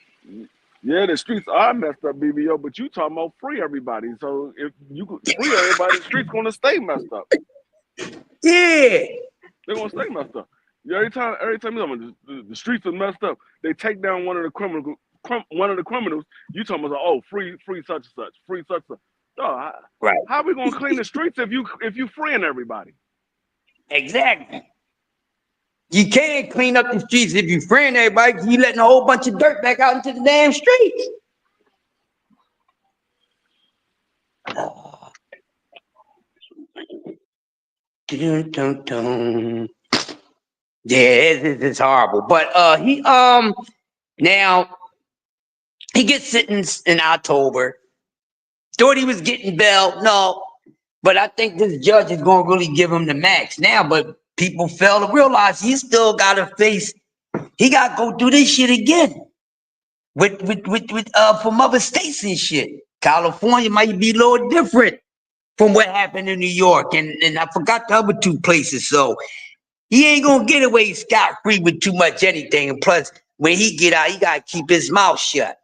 Yeah, the streets are messed up, BBO, but you talking about free everybody. So if you could free everybody, the streets gonna stay messed up. Yeah. They're gonna stay messed up. Yeah, every time the streets are messed up, they take down one of the criminals. You talking about, oh, free such and such, free such and such. Oh, Right. how are we gonna clean the streets if you freeing everybody? Exactly. You can't clean up the streets if you friend everybody. You letting a whole bunch of dirt back out into the damn streets. Dun, dun, dun. Yeah, it's horrible. But he now he gets sentenced in October. Thought he was getting bail. No, but I think this judge is gonna really give him the max now. But people fail to realize he still gotta face. He gotta go through this shit again with from other states and shit. California might be a little different from what happened in New York, and I forgot the other two places. So he ain't gonna get away scot free with too much anything. And plus, when he get out, he gotta keep his mouth shut.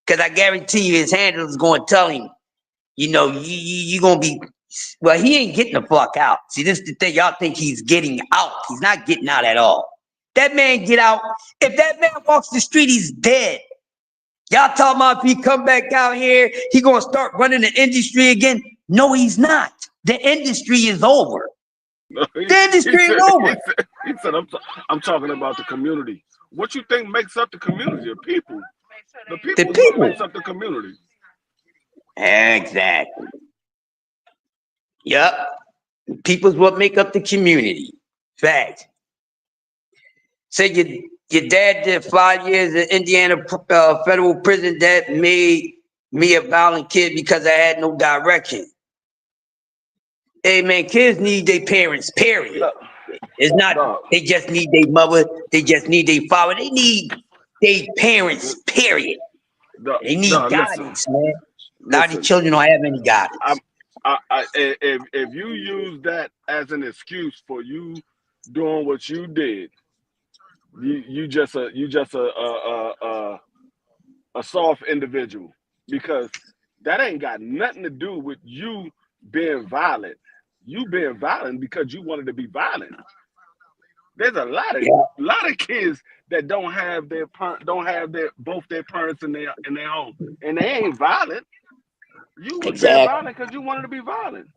Cause I guarantee you, his handler's gonna tell him, you know, you gonna be. Well, he ain't getting the fuck out. See, this is the thing. Y'all think he's getting out. He's not getting out at all. That man get out. If that man walks the street, he's dead. Y'all talking about if he come back out here, he gonna start running the industry again? No, he's not. The industry is over. No, The industry is over. he said I'm talking about the community. What you think makes up the community? The people. Make sure The they The people is what people. makes up the community. Exactly. Yep. People's what make up the community. Fact. Say your dad did 5 years in Indiana federal prison. That made me a violent kid because I had no direction. Hey man, kids need their parents, period. No, It's not no, they just need their mother, they just need their father. They need their parents, period. no, They need no. Listen, guidance, man. A lot of these listen. children don't have any guidance. I'm, if you use that as an excuse for you doing what you did, you just a soft individual because that ain't got nothing to do with you being violent. You being violent because you wanted to be violent. There's a Yeah, lot of kids that don't have their both their parents in their home, and they ain't violent. You was being exactly. violent because you wanted to be violent.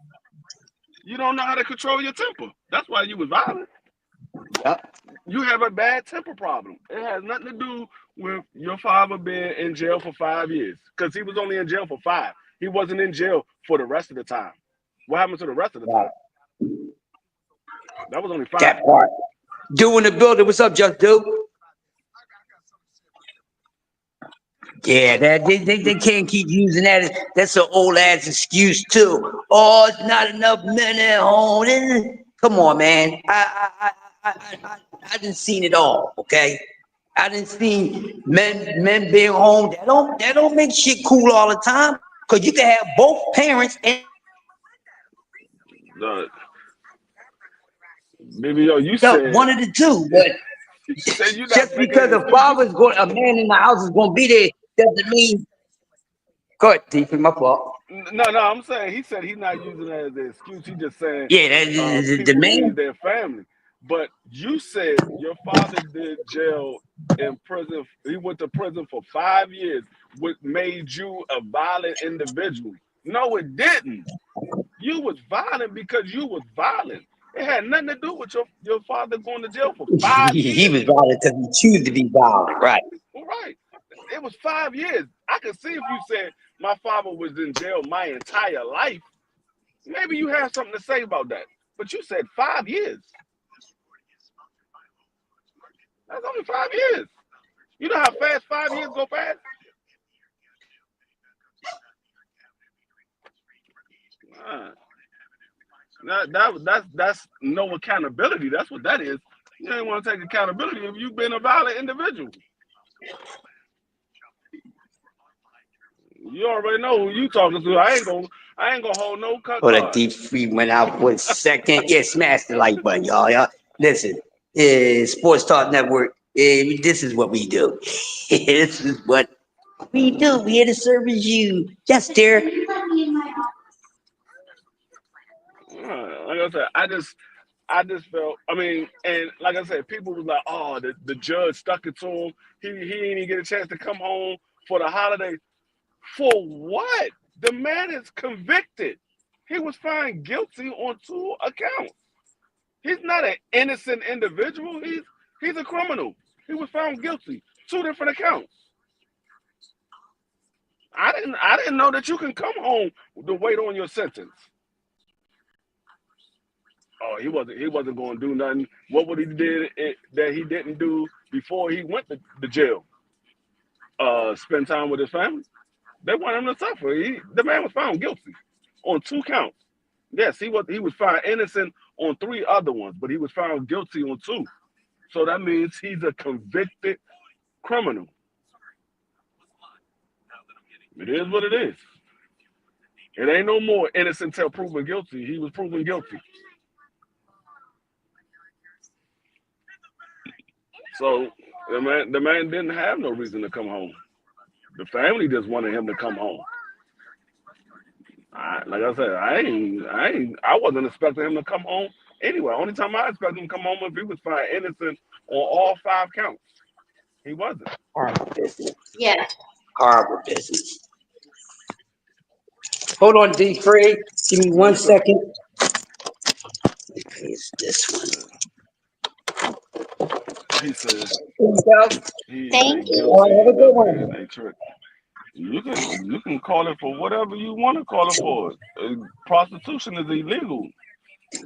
You don't know how to control your temper. That's why you was violent. Yep. You have a bad temper problem. It has nothing to do with your father being in jail for 5 years because he was only in jail for 5. He wasn't in jail for the rest of the time. What happened to the rest of the Right. time? That was only 5. That part. Doing the building. What's up, Just Do? Yeah, that they can't keep using that. That's an old ass excuse too. Oh, it's not enough men at home. Come on, man. I didn't seen it all. Okay, I didn't see men being home. That don't make shit cool all the time. Cause you can have both parents and Uh, Baby, yo, one of the two. But you said you're not just making because an excuse. a man in the house is going to be there doesn't mean. Go ahead, Deep. My fault. No, I'm saying he said he's not using that as an excuse. He's just saying Yeah, that the people man. need their family. But you said your father did jail in prison. He went to prison for 5 years, which made you a violent individual. No, it didn't. You was violent because you was violent. It had nothing to do with your father going to jail for five He was years. violent because he choose to be violent, right? All right. It was 5 years. I could see if you said my father was in jail my entire life. Maybe you have something to say about that. But you said 5 years. That's only 5 years. You know how fast 5 years go past? Uh, that's no accountability. That's what that is. You ain't want to take accountability if you've been a violent individual. You already know who you talking to. I ain't gonna hold no cut Or the card. deep free went out for a second. Yeah, smash the like button, y'all. Y'all listen. Sports Talk Network. This is what we do. This is what we do. We here to service you. Yes, dear. Like I said, I just felt. I mean, and like I said, people was like, "Oh, the judge stuck it to him. He didn't even get a chance to come home for the holiday. For what? The man is convicted. He was found guilty on 2 accounts. He's not an innocent individual. He's a criminal. He was found guilty. 2 different accounts. I didn't know that you can come home to wait on your sentence. Oh, he wasn't going to do nothing. What would he did that he didn't do before he went to jail? Spend time with his family. They want him to suffer. The man was found guilty on 2 counts. Yes, he was found innocent on 3 other ones, but he was found guilty on 2. So that means he's a convicted criminal. It is what it is. It ain't no more innocent till proven guilty. He was proven guilty. So the man didn't have no reason to come home. The family just wanted him to come home. Like I said, I wasn't expecting him to come home anyway. Only time I expected him to come home if he was found innocent on all 5 counts. He wasn't. Horrible business. Yeah. Horrible business. Hold on, D Free. Give me one Yes, sir. second. It's this one. He said Here we go. he Thank ain't you. All right, guilty, have a end good up being one. a trick. You can call it for whatever you want to call it for. Prostitution is illegal,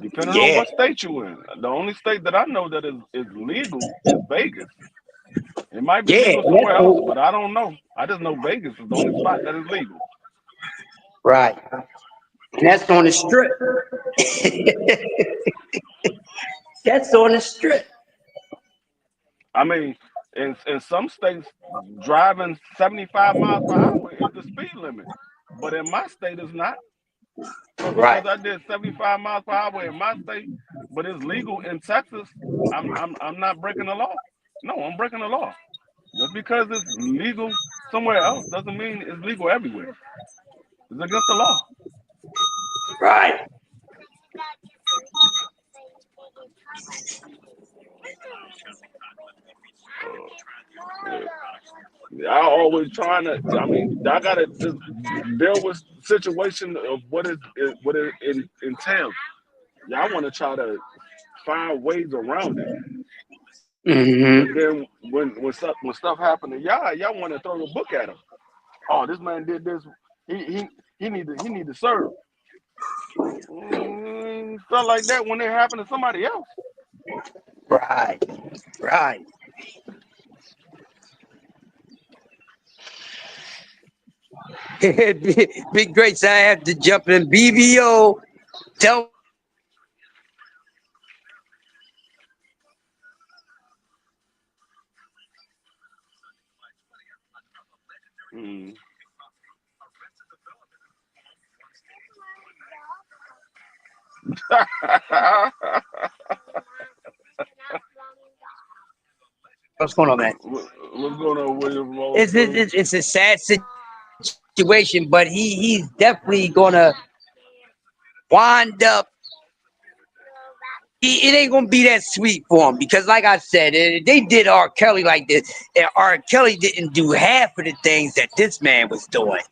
depending on Yeah. what state you in. The only state that I know that is legal is Vegas. It might be Yeah. legal And that's somewhere else, cool. but I don't know. I just know Vegas is the only spot that is legal. Right. And that's on the strip. That's on the strip. I mean, in some states, driving 75 miles per hour is the speed limit, but in my state, it's not. So Right. because I did 75 miles per hour in my state, but it's legal in Texas, I'm not breaking the law. No, I'm breaking the law. Just because it's legal somewhere else doesn't mean it's legal everywhere. It's against the law. Right. Yeah. I always trying to. I mean, I gotta just deal with situation of what it entails. Yeah, I want to try to find ways around it. Mm-hmm. But then when stuff happen to y'all want to throw the book at him. Oh, this man did this. He need to serve. Stuff like that when it happened to somebody else. Right. Right. Big Grace, I have to jump in. BBO. Tell Mm. what's going on, man. What's going on, William Rose It's it's, too? it's it's a sad situation, but he's definitely gonna wind up. It ain't gonna be that sweet for him because, like I said, they did R. Kelly like this, and R. Kelly didn't do half of the things that this man was doing.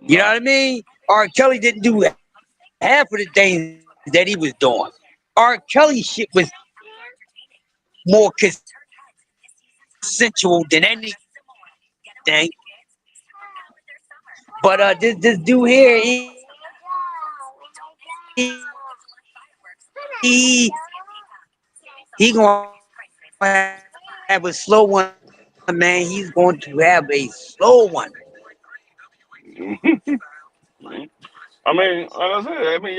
You know Right. what I mean? R. Kelly didn't do half of the things that he was doing. R. Kelly shit was more consensual than anything. But this dude here, he gonna have a slow one coming. man, he's going to have a slow one. I mean, like I said, I mean,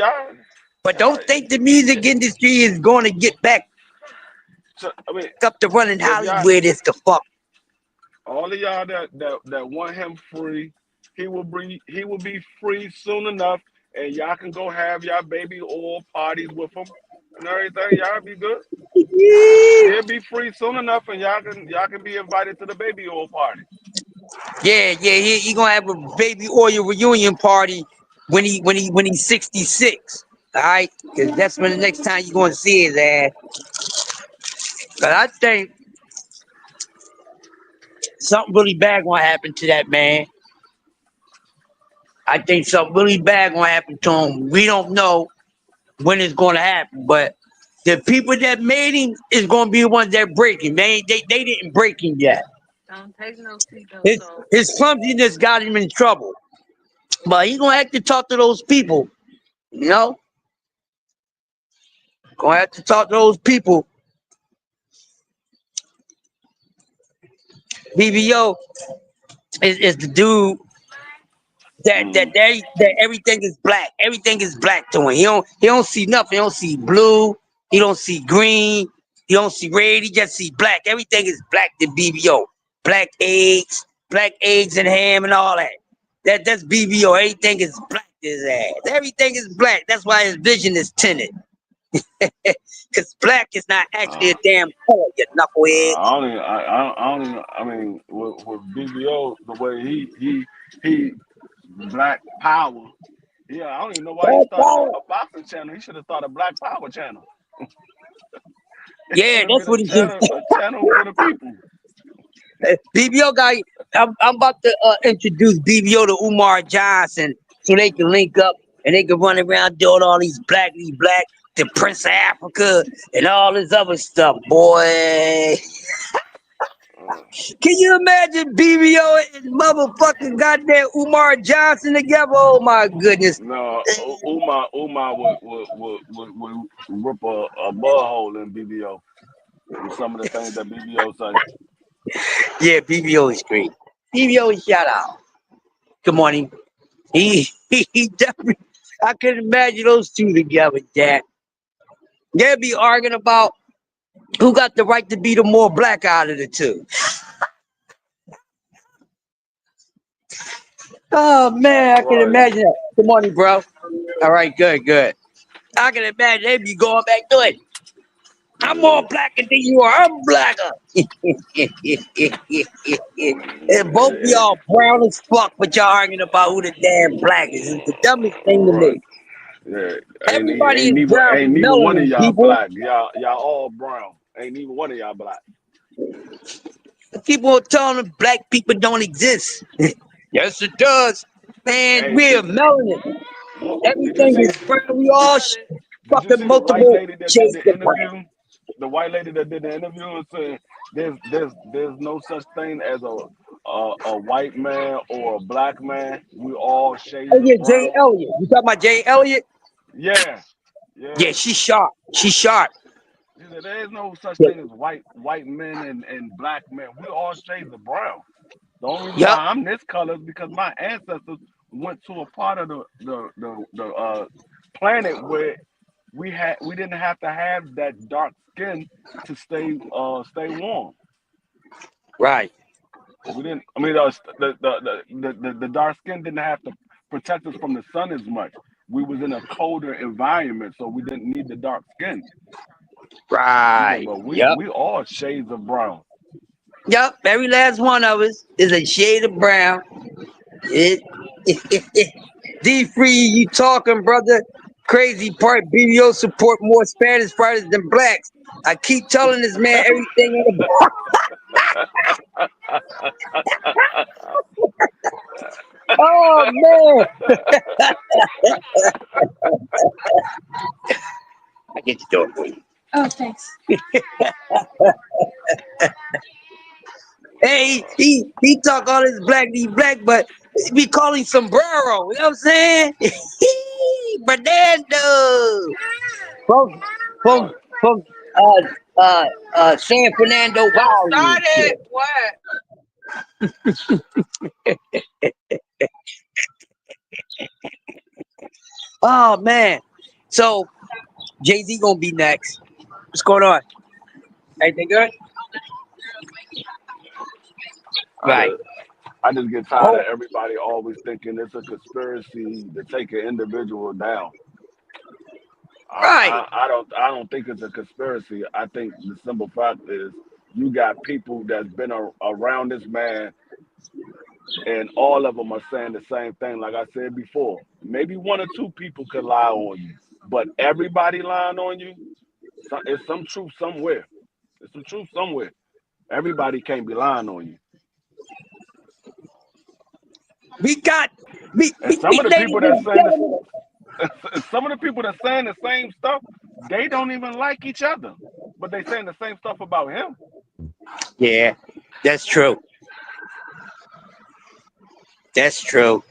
But y'all, don't think the music industry is going to get back I mean, up to running if y'all, Hollywood is the fuck. all of y'all that want him free, he will be free soon enough, and y'all can go have y'all baby oil parties with him and everything. Y'all be good. He'll be free soon enough, and y'all can be invited to the baby oil party. Yeah, he gonna have a baby oil reunion party when he's 66. All right, because that's when the next time you gonna see his ass. But I think something really bad gonna happen to that man. I think something really bad gonna happen to him. We don't know when it's gonna happen, but the people that made him is gonna be the ones that break him. They didn't break him yet. Don't take no seatbelt His off. his clumsiness got him in trouble. But he gonna have to talk to those people, you know? Gonna have to talk to those people. BBO is the dude Mm. that everything is black. Everything is black to him. He don't see nothing. He don't see blue. He don't see green. He don't see red. He just see black. Everything is black to BBO. Black eggs and ham and all that. That's BBO. Everything is black to his ass. Everything is black. That's why his vision is tinted. Because black is not actually a Uh, damn color, you knucklehead. I don't even, I don't even, I mean, with BBO, the way he black power. Yeah, I don't even know why he Black started power. a boxing channel. He should have started a Black Power channel. It should Yeah, have that's been a what he should. channel for the people. BBO guy, I'm about to introduce BBO to Umar Johnson so they can link up and they can run around doing all these black, the Prince of Africa and all this other stuff, boy. Uh, Can you imagine BBO and motherfucking goddamn Umar Johnson together? Oh my goodness. no, Umar would rip a mud hole in BBO with some of the things that BBO say. Yeah, BBO is great. BBO is shout out. Good morning. He definitely. I can imagine those two together, Jack. They'll be arguing about who got the right to be the more black out of the two. Oh man, I can Right. imagine that. Good morning, bro. All right, good. I can imagine they be going back to it. I'm more Yeah. blacker than you are. I'm blacker. And both of Yeah. y'all brown as fuck, but y'all arguing about who the damn black is. It's the dumbest thing to Right. me. Yeah. Everybody is brown Ain't with neither one of melanin, y'all people. black. Y'all all brown. Ain't neither one of y'all black. People are telling them black people don't exist. Yes, it does. Man, Hey, we're melanin. did you Everything see is brown. We You all better. did you fucking see the white multiple lady that did shades the of brown. interview? The white lady that did the interview and said there's no such thing as a white man or a black man. We all Oh shades yeah, of Jay brown. Elliott. You talking about Jay Elliott? Yeah, Yeah, yeah. she's sharp. She's sharp. He said there is no such Yeah. thing as white men and black men. We all shades of brown. The only reason why Yup. I'm this color is because my ancestors went to a part of the planet where we didn't have to have that dark skin to stay warm. Right. We didn't. I mean, the dark skin didn't have to protect us from the sun as much. We was in a colder environment, so we didn't need the dark skin. He said, Right. but we Yup. we all shades of brown. Yup. Every last one of us is a shade of brown. It, D free, you talking, brother? Crazy part. BBO support more Spanish fighters than blacks. I keep telling this man everything in the. Oh man, I get to do it for you. Oh, thanks. Hey, he talk all this black, but we call him sombrero. You know what I'm saying? Bernardo. From from Right. from San Fernando Don't Valley and start it. shit. What? Oh man. So Jay-Z gonna be next. What's going on? Everything good? I Right. just, I just get tired of Oh, everybody always thinking it's a conspiracy to take an individual down. right. I don't think it's a conspiracy. I think the simple fact is you got people that's been around this man, and all of them are saying the same thing. Like I said before, maybe one or two people could lie on you, but everybody lying on you, it's some truth somewhere. There's some truth somewhere. Everybody can't be lying on you. We got And some of the ladies people that and saying this, gentlemen. some of the people that saying the same stuff, they don't even like each other, but they saying the same stuff about him. Yeah, that's true. That's true.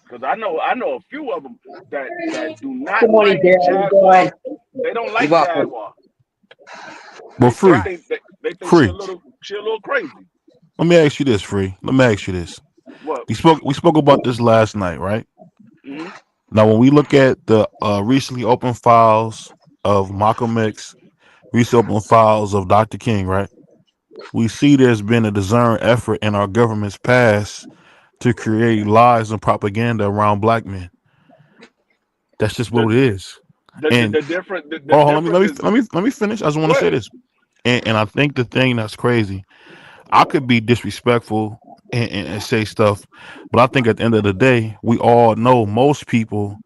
Because I know a few of them that do Good not morning, like dear. How you Jaguar. doing? They don't You're like welcome. Jaguar. But free, Right. They think free. she a little crazy. Let me ask you this, free. Let me ask you this. What? We spoke about this last night, right? Hmm. Now, when we look at the recently open files of Malcolm X, recently open files of Dr. King, right? We see there's been a discerned effort in our government's past to create lies and propaganda around black men. That's just The what it is. And the oh, let me difference let me is let me let me finish. I just want go to say ahead. this. And I think the thing that's crazy, I could be disrespectful and say stuff, but I think at the end of the day, we all know most people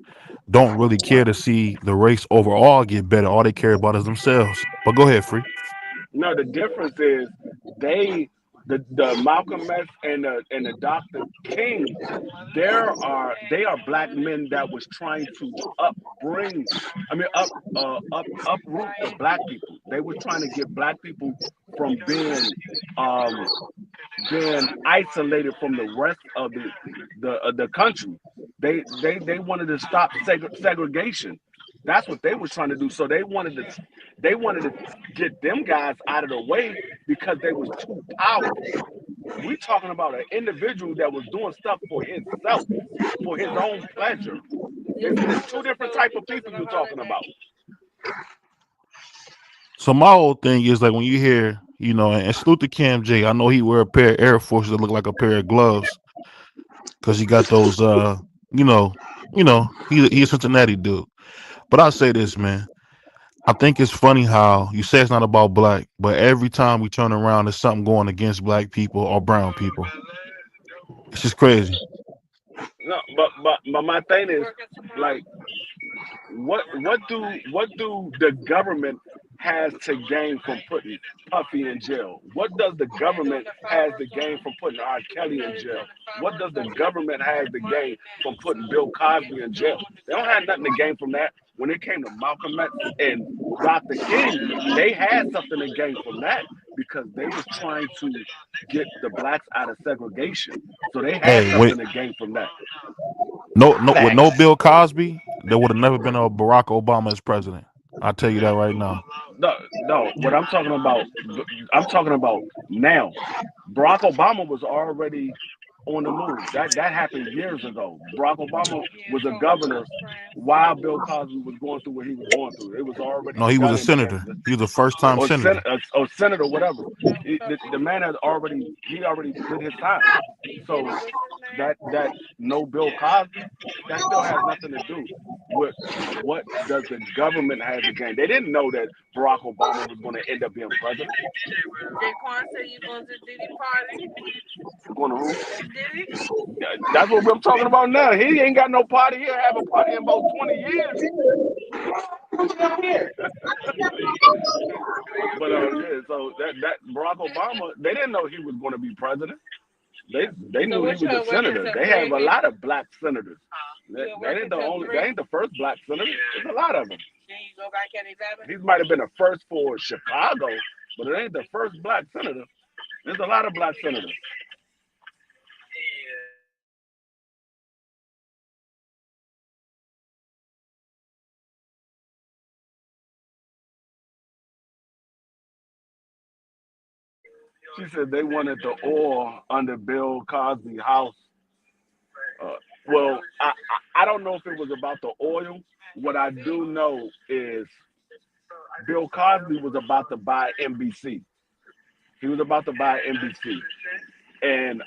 don't really care to see the race overall get better. All they care about is themselves. But go ahead, free. No, the difference is they the Malcolm X and the Dr. King, they are black men that was trying to upbring, I mean uproot the black people. They was trying to get black people from um being isolated from the rest of the country. They wanted to stop segregation. That's what they was trying to do. So they wanted to get them guys out of the way because they was too powerful. We talking about an individual that was doing stuff for himself, for his own pleasure. It's two different type of people you're talking about. So my whole thing is like when you hear, and salute to Cam J. I know he wear a pair of Air Forces that look like a pair of gloves because he got those. You know, he's a Cincinnati dude. But I'll say this, man. I think it's funny how you say it's not about black, but every time we turn around, there's something going against black people or brown people. It's just crazy. No, but my thing is like what do the government has to gain from putting Puffy in jail? What does the government has to gain from putting R. Kelly in jail? What does the government has to gain from putting Bill Cosby in jail? They don't have nothing to gain from that. When it came to Malcolm X and Dr. King, they had something to gain from that because they was trying to get the blacks out of segregation. So they had Hey, something to gain from that. with no Facts. Bill Cosby, there would have never been a Barack Obama as president. I'll tell you that right now. No, no. What I'm talking about now. Barack Obama was already on the move. That happened years ago. Barack Obama was a governor while Bill Cosby was going through what he was going through. It was already No, he was a done and senator. dusted, He was a first time senator. or senator, whatever. The man had already did his time. So that no Bill Cosby, that still has nothing to do with what does the government have to gain. They didn't know that Barack Obama was going to end up being president. Jaquan said you going to Diddy party. Going to who? Diddy? That's what I'm talking about now. He ain't got no party. He'll have a party in about 20 years. But yeah, so that Barack Obama, they didn't know he was going to be president. They So knew he what was a you're working senator. till They have a 3? lot of black senators. You're That working ain't the till only. 3? That ain't the first black senator. There's a lot of them. Then you go back at 11? He might have been the first for Chicago, but it ain't the first black senator. There's a lot of black senators. She said they wanted the oil under Bill Cosby's house. Uh, well, I don't know if it was about the oil. What I do know is Bill Cosby was about to buy NBC. He was about to buy NBC, and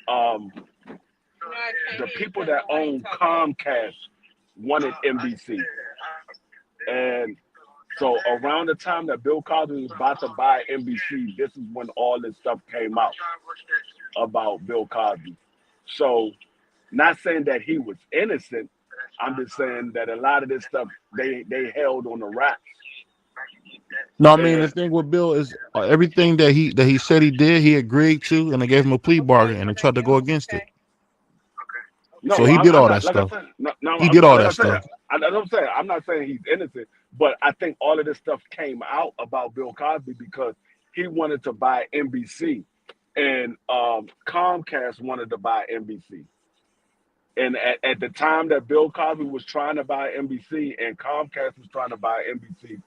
No, I can't the hear you people because that the way you own talking. Comcast wanted NBC, and so around the time that Bill Cosby was about to buy NBC, this is when all this stuff came out about Bill Cosby. So, not saying that he was innocent. I'm just saying that a lot of this stuff they held on the wraps. No, I mean the And thing with Bill is everything that he said he did, he agreed to, and they gave him a plea bargain, Okay, and they tried thank to you. go against it. Okay. So no, he did I'm all not. that Like I stuff. said, no, no He did all like I that said, stuff. I'm saying I'm not saying he's innocent, but I think all of this stuff came out about Bill Cosby because he wanted to buy NBC, and Comcast wanted to buy NBC. And at the time that Bill Cosby was trying to buy NBC and Comcast was trying to buy NBC,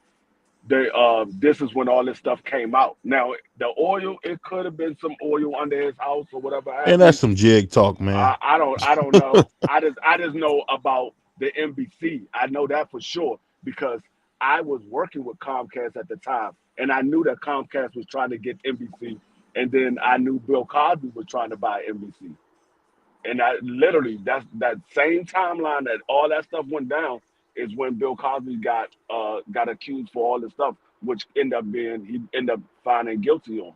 this is when all this stuff came out. Now the oil, it could have been some oil under his house or whatever And have that's you. some jig talk, man. I don't know. I just know about the NBC. I know that for sure because I was working with Comcast at the time, and I knew that Comcast was trying to get NBC, and then I knew Bill Cosby was trying to buy NBC. And I literally that's that same timeline that all that stuff went down is when Bill Cosby got accused for all this stuff, which he ended up finding guilty on.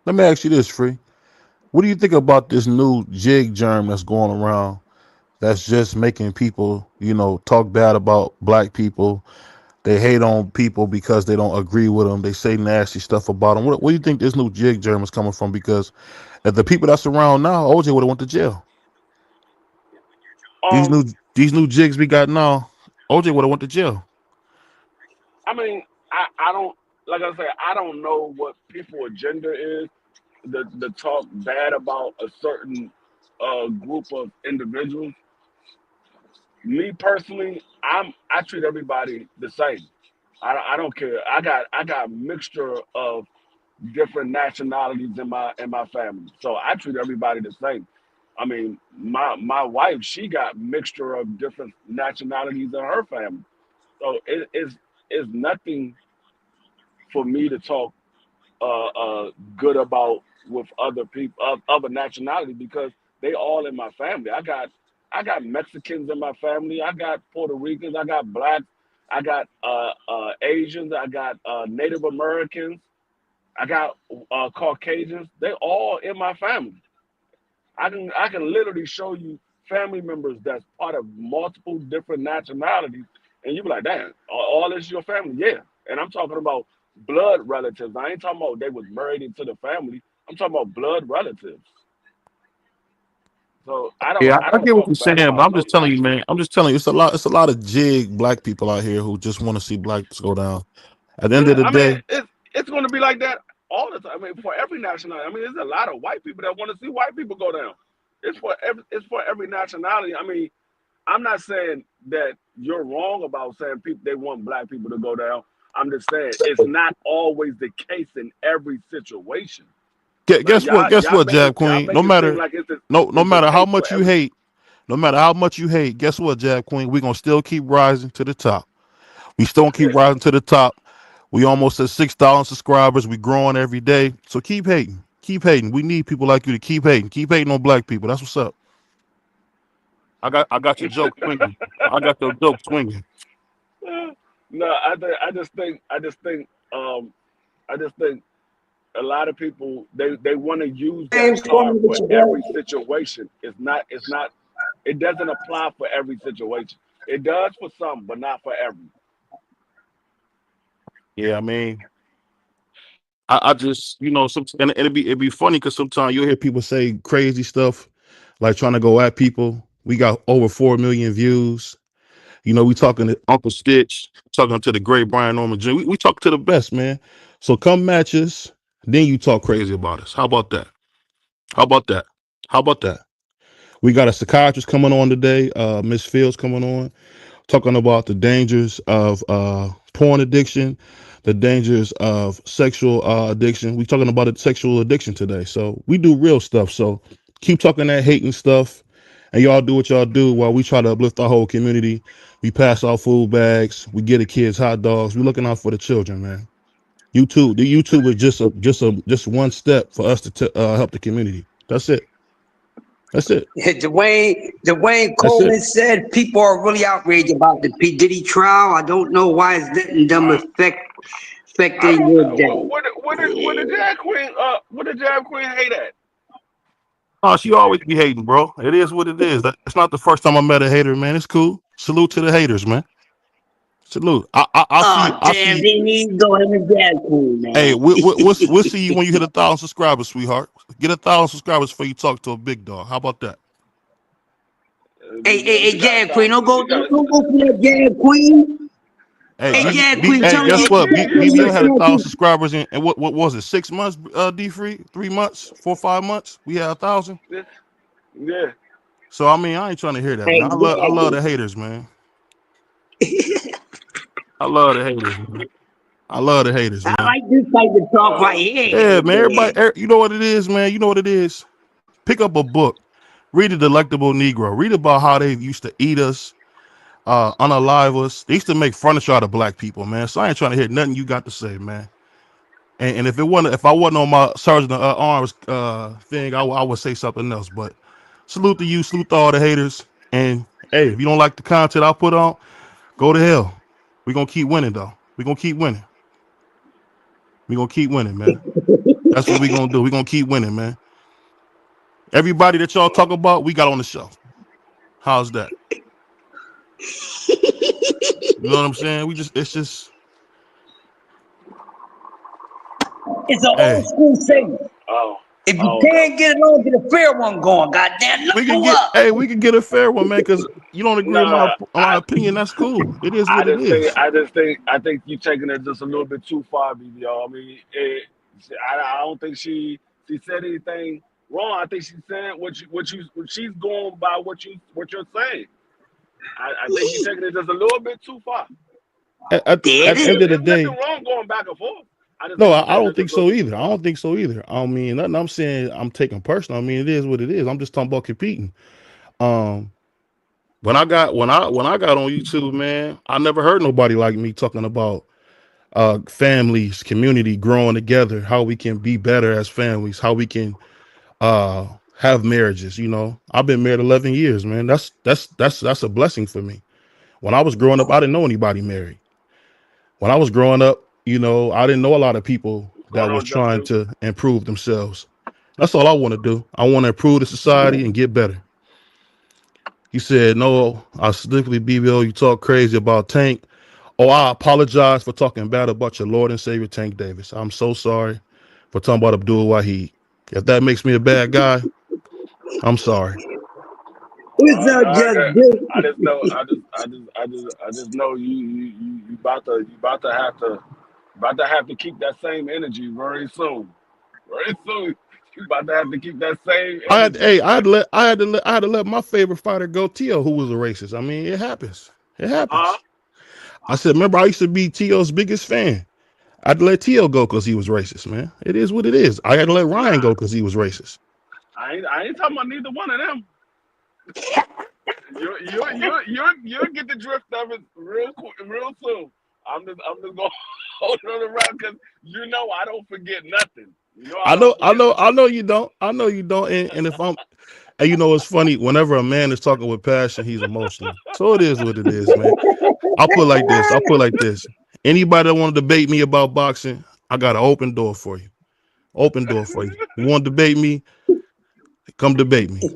Let me ask you this, Free. What do you think about this new jig germ that's going around? That's just making people, talk bad about black people. They hate on people because they don't agree with them. They say nasty stuff about them. What do you think this new jig germ is coming from? Because if the people that's around now, OJ would have went to jail. These Um, new these new jigs we got now, OJ would have went to jail. I mean, I don't like I said, I don't know what people agenda is. The talk bad about a certain group of individuals. Me personally, I treat everybody the same. I don't care. I got mixture of different nationalities in my family, so I treat everybody the same. I mean, my wife, she got mixture of different nationalities in her family, so it's nothing for me to talk good about with other people of other nationality because they all in my family. I got Mexicans in my family. I got Puerto Ricans. I got blacks. I got Asians. I got Native Americans. I got Caucasians. They all in my family. I can literally show you family members that's part of multiple different nationalities, and you be like, damn, all this your family? Yeah. And I'm talking about blood relatives. I ain't talking about they was married into the family. I'm talking about blood relatives. So I don't Yeah, I I don't get what talk you're bad saying, but about I'm no just telling you, national. man. I'm just telling you, it's a lot of jig black people out here who just want to see blacks go down. At the end of Yeah, the I mean day, it's going to be like that all the time. I mean, for every nationality. I mean, there's a lot of white people that want to see white people go down. It's for every nationality. I mean, I'm not saying that you're wrong about saying people they want black people to go down. I'm just saying it's not always the case in every situation. Like guess what? Guess what, Jab y'all Queen? make it seem like No it's the matter how case for much you every. hate, no matter how much you hate, guess what, Jab Queen? We're gonna still keep rising to the top. We still gonna keep Yeah, rising to the top. We almost at 6,000 subscribers. We growing every day. So keep hating. Keep hating. We need people like you to keep hating. Keep hating on black people. That's what's up. I got your joke swinging. I got your joke swinging. no, um I just think a lot of people they want to use that James card Corner for with your every brother. situation. It's not it doesn't apply for every situation. It does for some, but not for every. Yeah, I mean, I just and it'd be funny because sometimes you'll hear people say crazy stuff like trying to go at people. We got over 4 million views. We talking to Uncle Stitch, talking to the great Brian Norman Jr. We talk to the best, man. So come match us, then you talk crazy about us. How about that? How about that? How about that? We got a psychiatrist coming on today, Miss Fields coming on. talking about the dangers of porn addiction, the dangers of sexual addiction. We talking about a sexual addiction today. So we do real stuff. So keep talking that hating stuff, and y'all do what y'all do while we try to uplift our whole community. We pass out food bags. We get the kids hot dogs. We looking out for the children, man. YouTube, the YouTube is just one step for us to help the community. That's it. That's it. Dwayne That's it. Coleman said people are really outraged about the P. Diddy trial. I don't know why it's letting them I affecting don't your know day. what the drag queen hate at. Oh, she always be hating, bro. It is what it is. It's not the first time I met a hater, man. It's cool. Salute to the haters, man. Salute. I see. Oh I damn, see. they need to go ahead and that cool, Hey, man. we'll see you when you hit 1,000 subscribers, sweetheart. Get 1,000 subscribers before you talk to a big dog. How about that? Hey, You gotta Jag Queen, stop. You gotta. don't go for that Jag Queen. Hey, Hey, Jag Queen, hey, tell guess me, what? BBL had 1,000 you, subscribers and what was it? 6 months? D free, 3 months, 4 5 months. We had 1,000. Yeah. So I mean, I ain't trying to hear that, man. I love exactly. the haters, man. I love the haters, man. I love the haters, I man. like this type of talk right Uh, here, Yeah, man. Everybody, man. you know what it is, man. You know what it is. Pick up a book, read The Delectable Negro. Read about how they used to eat us, unalive us. They used to make furniture out of black people, man. So I ain't trying to hear nothing you got to say, man. And if I wasn't on my Sergeant Arms thing, I would say something else. But salute to you, salute to all the haters. And hey, if you don't like the content I put on, go to hell. We're gonna keep winning though. We're gonna keep winning. We're gonna keep winning, man. That's what we're gonna do. We're gonna keep winning, man. Everybody that y'all talk about, we got on the show. How's that? You know what I'm saying? It's just, It's an old hey, school saying. oh, If you oh no, can't get it on, get a fair one going. Goddamn, knuckle up. we can get a fair one, man. Because you don't agree with nah. my opinion. That's cool. It is what it is. I think you taking it just a little bit too far, BBO. I mean, I don't think she said anything wrong. I think she said what she's going by what you're saying. I think you're taking it just a little bit too far. There it At the end is. of the It's nothing day, wrong going back and forth. I just no, think you're I taking don't it think just a little so bit too either. I far. don't think so either. I mean, nothing I'm saying I'm taking personal. I mean, it is what it is. I'm just talking about competing. Um, when I got on YouTube, man, I never heard nobody like me talking about families, community growing together, how we can be better as families, how we can uh have marriages. I've been married 11 years, man. That's a blessing for me. When I was growing up, I didn't know anybody married. When I was growing up, I didn't know a lot of people What's that going was on, trying Justin? to improve themselves. That's all I want to do. I want to improve the society and get better. He said, no, I specifically BBO, you talk crazy about Tank. Oh, I apologize for talking bad about your Lord and Savior Tank Davis. I'm so sorry for talking about Abdul Wahid. If that makes me a bad guy, I'm sorry. What's up, No, I Just got. Blue? I just know you about to have to keep that same energy very soon. Very soon, you about to have to keep that same I had, energy. hey, I had to let my favorite fighter go, Tio, who was a racist. I mean, it happens. It Huh? happens. I said, remember, I used to be Tio's biggest fan. I had to let Tio go because he was racist, man. It is what it is. I had to let Ryan Nah, go because he was racist. I ain't talking about neither one of them. You'll get the drift of it real quick, real soon. I'm just gonna hold it on the route because I don't forget nothing. I don't forget I know you don't. I know you don't. And if I'm, and it's funny. Whenever a man is talking with passion, he's emotional. So it is what it is, man. I'll put it like this. I'll put it like this. Anybody that want to debate me about boxing, I got an open door for you. Open door for you. You want to debate me? Come debate me.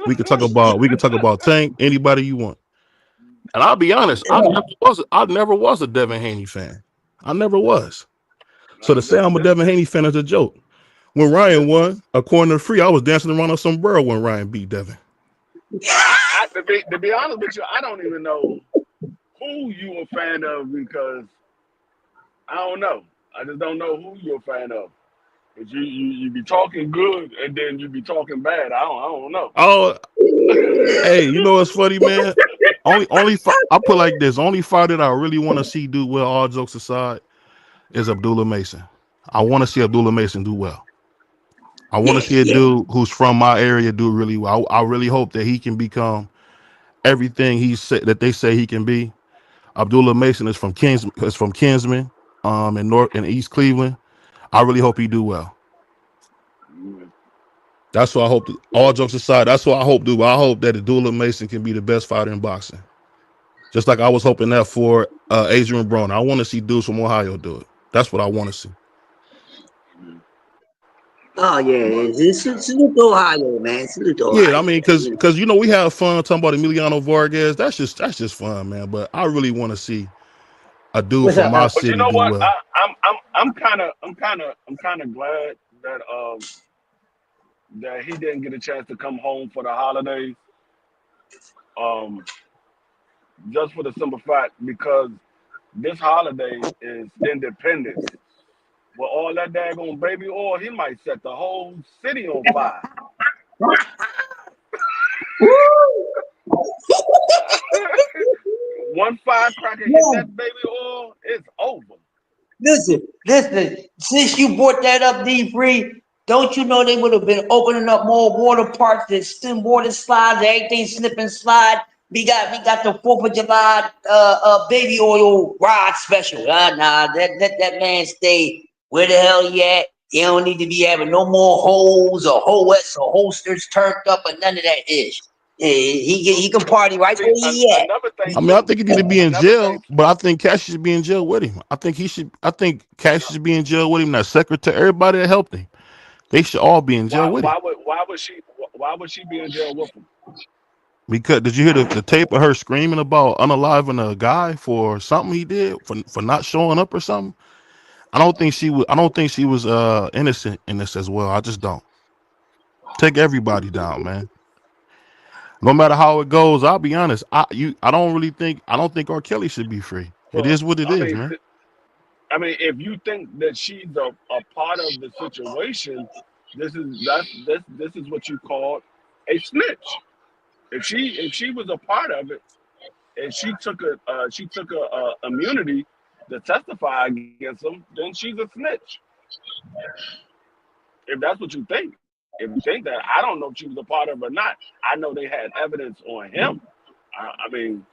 We can talk about Tank. Anybody you want. And I'll be honest. I never was a Devin Haney fan. I never was. So to say I'm a this Devin Haney fan is a joke. When this Ryan won, according to Free, I was dancing around a sombrero when Ryan beat Devin. to be honest with you, I don't even know who you a fan of because I don't know. I just don't know who you're a fan of. But you be talking good and then you be talking bad. I don't know. Oh, hey, you know what's funny, man? I put like this. Only fighter that I really want to see do well, all jokes aside, is Abdullah Mason. I want to see Abdullah Mason do well. I want to Yeah, see a yeah. dude who's from my area do really well. I really hope that he can become everything that they say he can be. Abdullah Mason is from Kinsman, in East Cleveland. I really hope he do well. That's what I hope. All jokes aside, that's what I hope do. I hope that Abdullah Mason can be the best fighter in boxing. Just like I was hoping that for Adrian Broner. I want to see dudes from Ohio do it. That's what I want to see. Oh yeah, salute to Ohio, man. Salute to Yeah, Ohio, I mean, man. because we have fun talking about Emiliano Vargas. That's just fun, man. But I really want to see a dude What's from up, my man? But you city know do what? well. I'm kind of glad that he didn't get a chance to come home for the holidays. Um, just for the simple fact because this holiday is Independence. With all that daggone baby oil, he might set the whole city on fire. One firecracker hit Yo, that baby oil, it's over. listen. Since you brought that up, D free, don't you know they would have been opening up more water parks and stem water slides, everything slip and slide. We got the 4th of July baby oil ride special. Nah, that man stay where the hell he at. He don't need to be having no more holes or holettes or holsters turned up or none of that ish. Yeah, he can party right See, where he at. another thing I mean, I too. think he need to be in Another thing. jail, but I think Cash should be in jail with him. I think Cash should be in jail with him. That secretary, everybody that helped him, they should all be in jail Why with him. why would why would she be in jail with him? Because did you hear the tape of her screaming about unaliving a guy for something he did for not showing up or something? I don't think she was innocent in this as well. I just don't. Take everybody down, man. No matter how it goes, I'll be honest. I don't think R. Kelly should be free. It So is what it I is, mean, man. if you think that she's a part of the situation, this is what you call a snitch. If she was a part of it and she took a immunity to testify against him, then she's a snitch. If that's what you think. If you think that, I don't know if she was a part of it or not. I know they had evidence on him. I mean,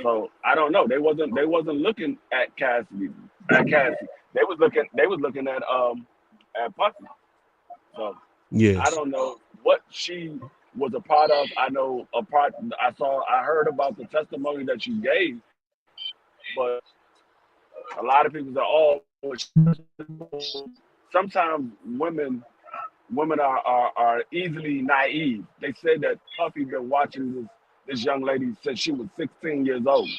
so I don't know. They wasn't looking at Cassidy. At Cassie, they was looking at Puffy. So I Yes. don't know what she was a part of. I know a part. I heard about the testimony that she gave, but a lot of people say, "Oh, sometimes women are easily naive." They say that Puffy been watching this young lady since she was 16 years old.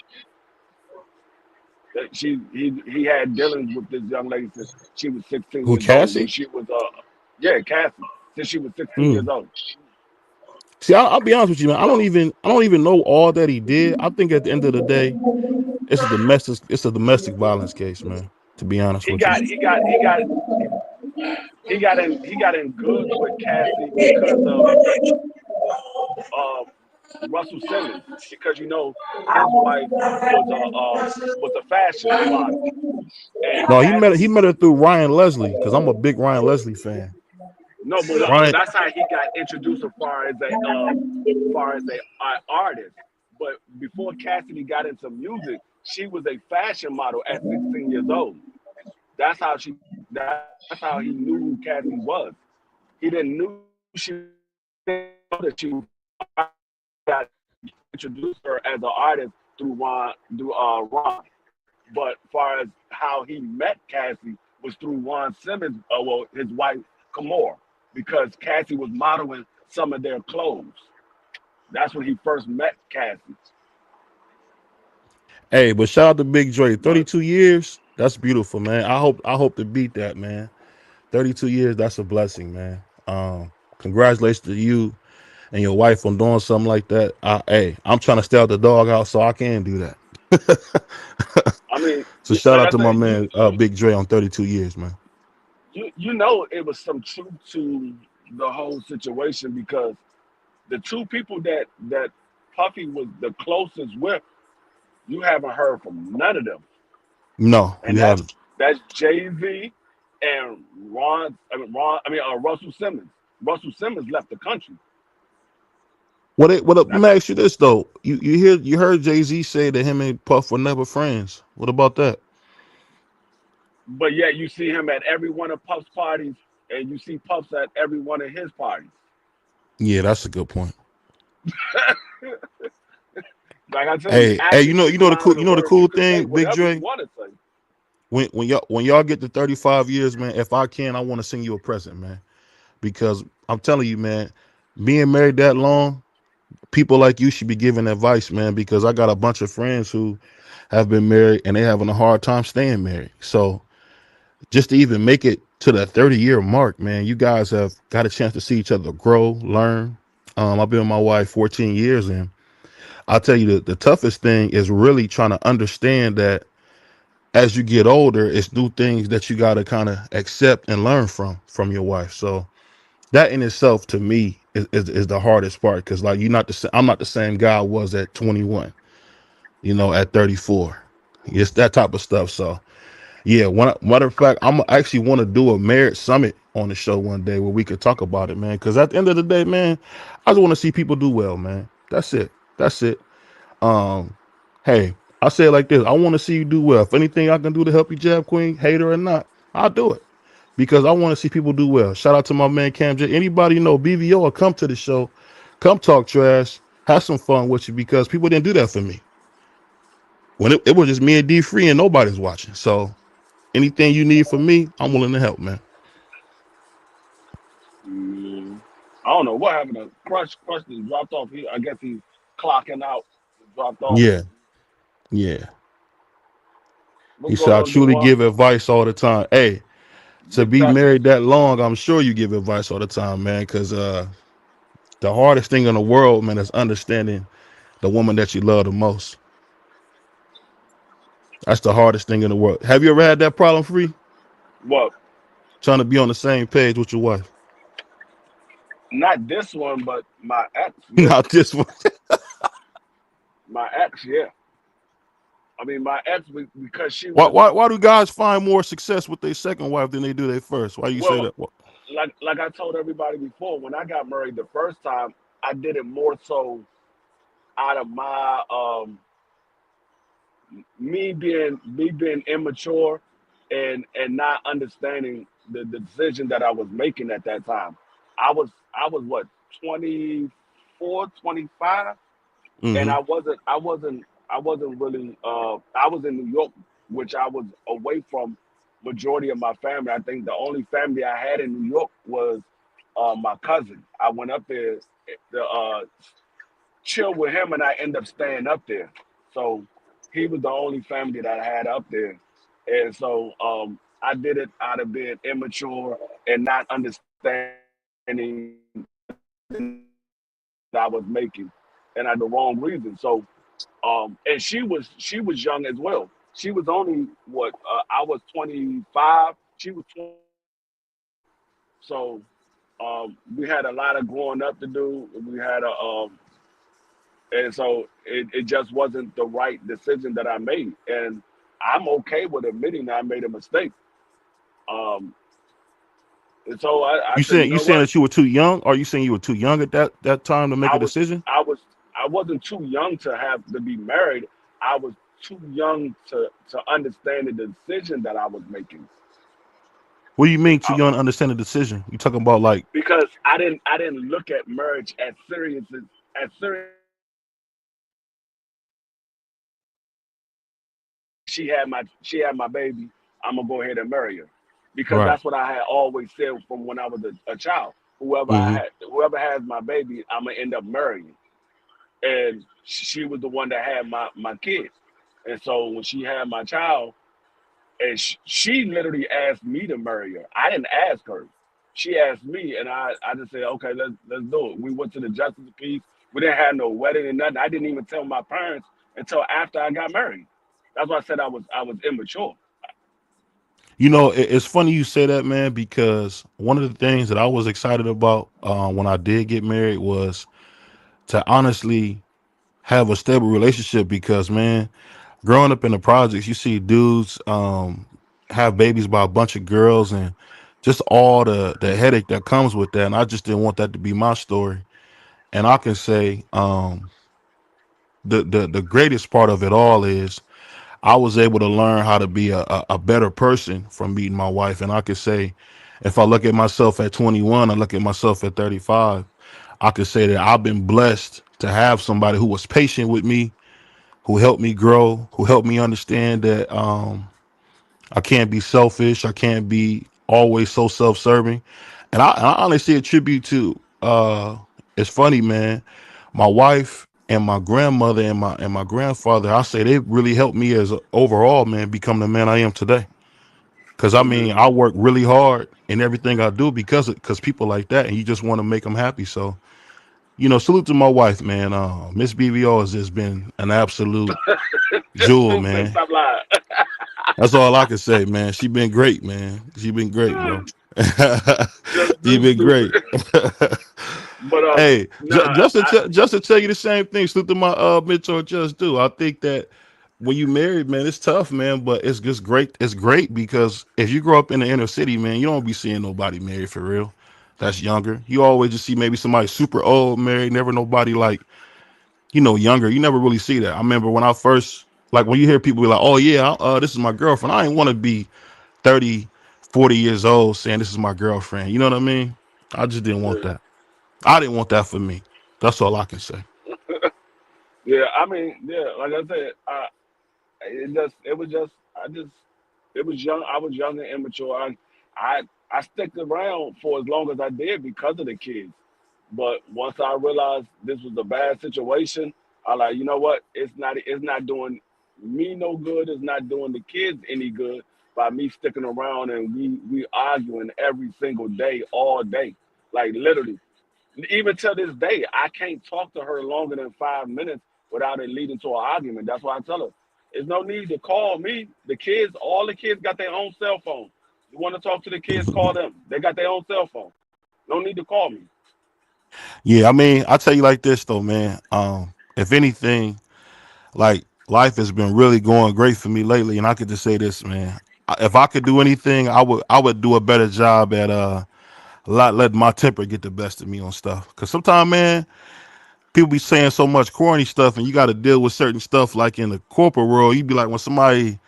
That he had dealings with this young lady since she was 16 Who, years old. When Cassie? she was yeah, Cassie, since she was 16 years Mm. old. See, I'll be honest with you, man. So I don't even know all that he did. I think at the end of the day, it's a domestic violence case, man. To be honest he with you. got he got he got he got in good with Cassie because of uh, Russell Simmons, because his wife was a fashion model, and No, he Cassie. met her through Ryan Leslie because I'm a big Ryan Leslie fan. No, but Ryan, that's how he got introduced as a artist. But before Cassidy got into music, she was a fashion model at 16 years old. That's how he knew who Cassie was. He didn't knew she know that she was got introduced her as an artist through Ron. But far as how he met Cassie was through Ron Simmons, his wife Kamora, because Cassie was modeling some of their clothes. That's when he first met Cassie. hey, but shout out to Big Dre. But 32 years. That's beautiful, man. I hope to beat that, man. 32 years, that's a blessing, man. Congratulations to you and your wife on doing something like that. Hey, I'm trying to stay out the doghouse so I can do that. I mean, So shout like out I to my said, man Big Dre on 32 years, man. it was some truth to the whole situation because the two people that Puffy was the closest with, you haven't heard from none of them, No, and you haven't. that's Jay Z and Ron. I mean Ron. I mean Russell Simmons. Russell Simmons left the country. What up? Let That's me ask you this though. You heard Jay Z say that him and Puff were never friends. What about that? but yet you see him at every one of Puff's parties, and you see Puffs at every one of his parties. Yeah, that's a good point. Like I tell you, Hey, actions speak louder you than know the words. You cool can say thing, Big whatever you Dre. want to say. When y'all get to 35 years, man, if I can, I want to send you a present, man. Because I'm telling you, man, being married that long, people like you should be giving advice, man. Because I got a bunch of friends who have been married and they having a hard time staying married. So just to even make it to the 30-year mark, man, you guys have got a chance to see each other grow, learn. I've been with my wife 14 years, and I'll tell you the toughest thing is really trying to understand that as you get older, it's new things that you got to kind of accept and learn from your wife. So that in itself, to me, is the hardest part because like I'm not the same guy I was at 21. At 34, it's that type of stuff. So yeah, matter of fact, I'm actually want to do a marriage summit on the show one day where we could talk about it, man. Because at the end of the day, man, I just want to see people do well, man. That's it. That's it. Um, hey, I say it like this: I want to see you do well. If anything I can do to help you, Jab Queen, hater or not, I'll do it because I want to see people do well. Shout out to my man Cam J. Anybody know BVO or come to the show, come talk trash, have some fun with you because people didn't do that for me when it was just me and D Free and nobody's watching. So anything you need from me, I'm willing to help, man. Mm, I don't know what happened to Crush. Crush just dropped off. I guess he's clocking out. Dropped off. Yeah, yeah. He What's said going I on, truly Duval? give advice all the time. Hey, to Big be Texas. married that long, I'm sure you give advice all the time, man. Because the hardest thing in the world, man, is understanding the woman that you love the most. That's the hardest thing in the world. Have you ever had that problem, Free? Well, Trying to be on the same page with your wife? not this one, but my ex. Yeah, Not this one. my ex. Yeah. I mean, my ex because she Why, was why, why do guys find more success with their second wife than they do their first? Why you say well, that? Well, like I told everybody before. When I got married the first time, I did it more so out of my me being immature and not understanding the decision that I was making at that time. I was what 24, 25, and mm-hmm, I wasn't really I was in New York, which I was away from majority of my family. I think the only family I had in New York was my cousin. I went up there to chill with him, and I end up staying up there. So he was the only family that I had up there, and so I did it out of being immature and not understanding the decision that I was making, and I did it for the wrong reason. So and she was young as well. She was only what I was 25. She was 24. So we had a lot of growing up to do. We had a and so it just wasn't the right decision that I made. And I'm okay with admitting that I made a mistake. Um, and so I said, you you know saying what? that you were too young? Are you saying you were too young at that time to make I a was decision? I was I wasn't too young to have to be married. I was too young to understand the decision that I was making. What do you mean too I, young to understand the decision? You talking about like because I didn't look at marriage as serious as I did. She had my baby. I'm gonna go ahead and marry her because right? that's what I had always said from when I was a child. Mm-hmm. Whoever has my baby, I'm gonna end up marrying. And she was the one that had my kids. And so when she had my child, and she literally asked me to marry her. I didn't ask her. She asked me, and I just said, okay, let's do it. We went to the justice of peace. We didn't have no wedding and nothing. I didn't even tell my parents until after I got married. That's why I said I was immature. It's funny you say that, man, because one of the things that I was excited about when I did get married was to honestly have a stable relationship because, man, growing up in the projects, you see dudes have babies by a bunch of girls and just all the headache that comes with that. And I just didn't want that to be my story. And I can say the greatest part of it all is I was able to learn how to be a better person from meeting my wife. And I could say, if I look at myself at 21, I look at myself at 35, I could say that I've been blessed to have somebody who was patient with me, who helped me grow, who helped me understand that I can't be selfish. I can't be always so self-serving. And I honestly attribute to it's funny, man. My wife and my grandmother and my grandfather, I say they really helped me as a, overall, man, become the man I am today. Cause I Yeah. mean, I work really hard in everything I do because people like that, and you just want to make them happy. So, salute to my wife, man. Miss BVO has just been an absolute jewel, Snoop say man. stop lying. That's all I can say, man. She been great, man. She been great, bro. Just She do been stupid. great. But Hey, nah, just to tell you the same thing, salute to my mentor, just do. I think that when you married, man, it's tough, man, but it's just great. It's great because if you grow up in the inner city, man, you don't be seeing nobody married for real. That's younger. You always just see maybe somebody super old married, never nobody like younger. You never really see that. I remember when I first, like, when you hear people be like, oh, yeah, this is my girlfriend. I didn't want to be 30, 40 years old saying this is my girlfriend. You know what I mean? I just didn't want yeah, that. I didn't want that for me. That's all I can say. yeah. I mean, yeah. Like I said, it was just, I just, it was young. I was young and immature. I, I sticked around for as long as I did because of the kids. But once I realized this was a bad situation, I like, you know what? It's not doing me no good. It's not doing the kids any good by me sticking around and we arguing every single day, all day, like literally. Even to this day, I can't talk to her longer than 5 minutes without it leading to an argument. That's why I tell her, there's no need to call me. The kids, all the kids got their own cell phone. You want to talk to the kids, call them. They got their own cell phone. No need to call me. Yeah, I mean, I tell you like this though, man. If anything, like life has been really going great for me lately, and I could just say this, man. If I could do anything, I would do a better job at not letting my temper get the best of me on stuff. Cause sometimes, man, people be saying so much corny stuff, and you got to deal with certain stuff. Like in the corporate world, you be like when somebody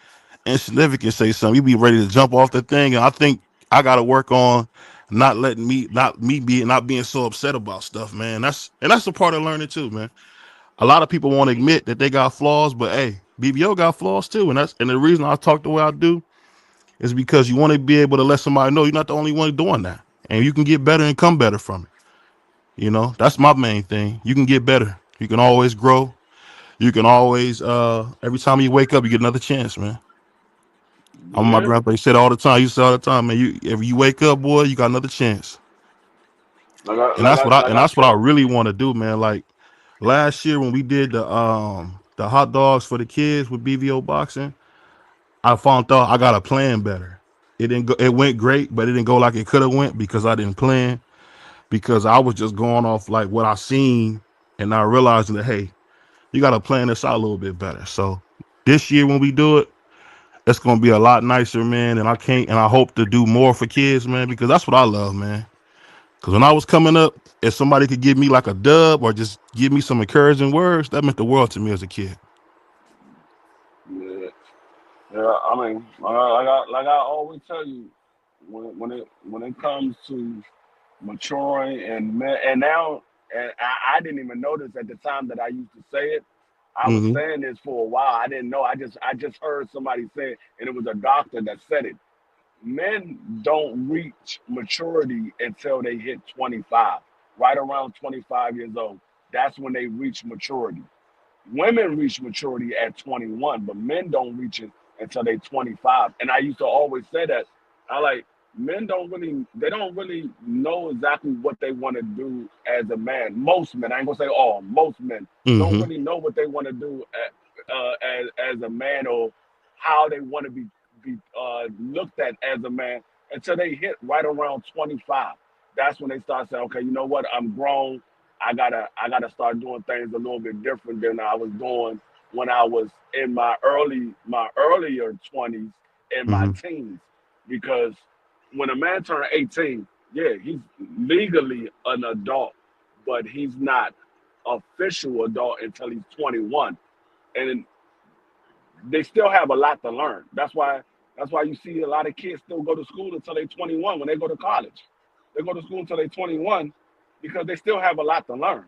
insignificant say something, you be ready to jump off the thing. And I think I got to work on not me being not being so upset about stuff, man. That's a part of learning too, man. A lot of people won't admit that they got flaws, but hey, BBO got flaws too, and the reason I talk the way I do is because you want to be able to let somebody know you're not the only one doing that, and you can get better and come better from it. That's my main thing. You can get better. You can always grow. You can always every time you wake up, you get another chance, man. I'm my Yeah. grandpa. He said all the time. He said all the time, man. You if you wake up, boy, you got another chance. And Like I that's what I said, really want to do, man. Like last year when we did the hot dogs for the kids with BVO boxing, I found out I got to plan better. It didn't go. It went great, but it didn't go like it could have went because I didn't plan. Because I was just going off like what I seen, and not realizing that hey, you got to plan this out a little bit better. So this year when we do it, it's gonna be a lot nicer, man. And I hope to do more for kids, man, because that's what I love, man. Because when I was coming up, if somebody could give me like a dub or just give me some encouraging words, that meant the world to me as a kid. yeah, yeah. I mean, like I always tell you, when it comes to maturing and now, and I didn't even notice at the time that I used to say it. I was Hmm. saying this for a while. I didn't know. I just heard somebody say it, and it was a doctor that said it. Men don't reach maturity until they hit 25, right around 25 years old. That's when they reach maturity. Women reach maturity at 21, but men don't reach it until they're 25. And I used to always say that. I like men they don't really know exactly what they want to do as a man. Most men, I ain't gonna say all, most men don't Hmm. really know what they want to do as a man or how they want to be looked at as a man until they hit right around 25. That's when they start saying, okay, you know what? I'm grown. I gotta start doing things a little bit different than I was doing when I was in my earlier 20s and my Mm-hmm. teens, because when a man turns 18, yeah, he's legally an adult, but he's not official adult until he's 21, and they still have a lot to learn. That's why you see a lot of kids still go to school until they're 21 when they go to college. They go to school until they're 21 because they still have a lot to learn.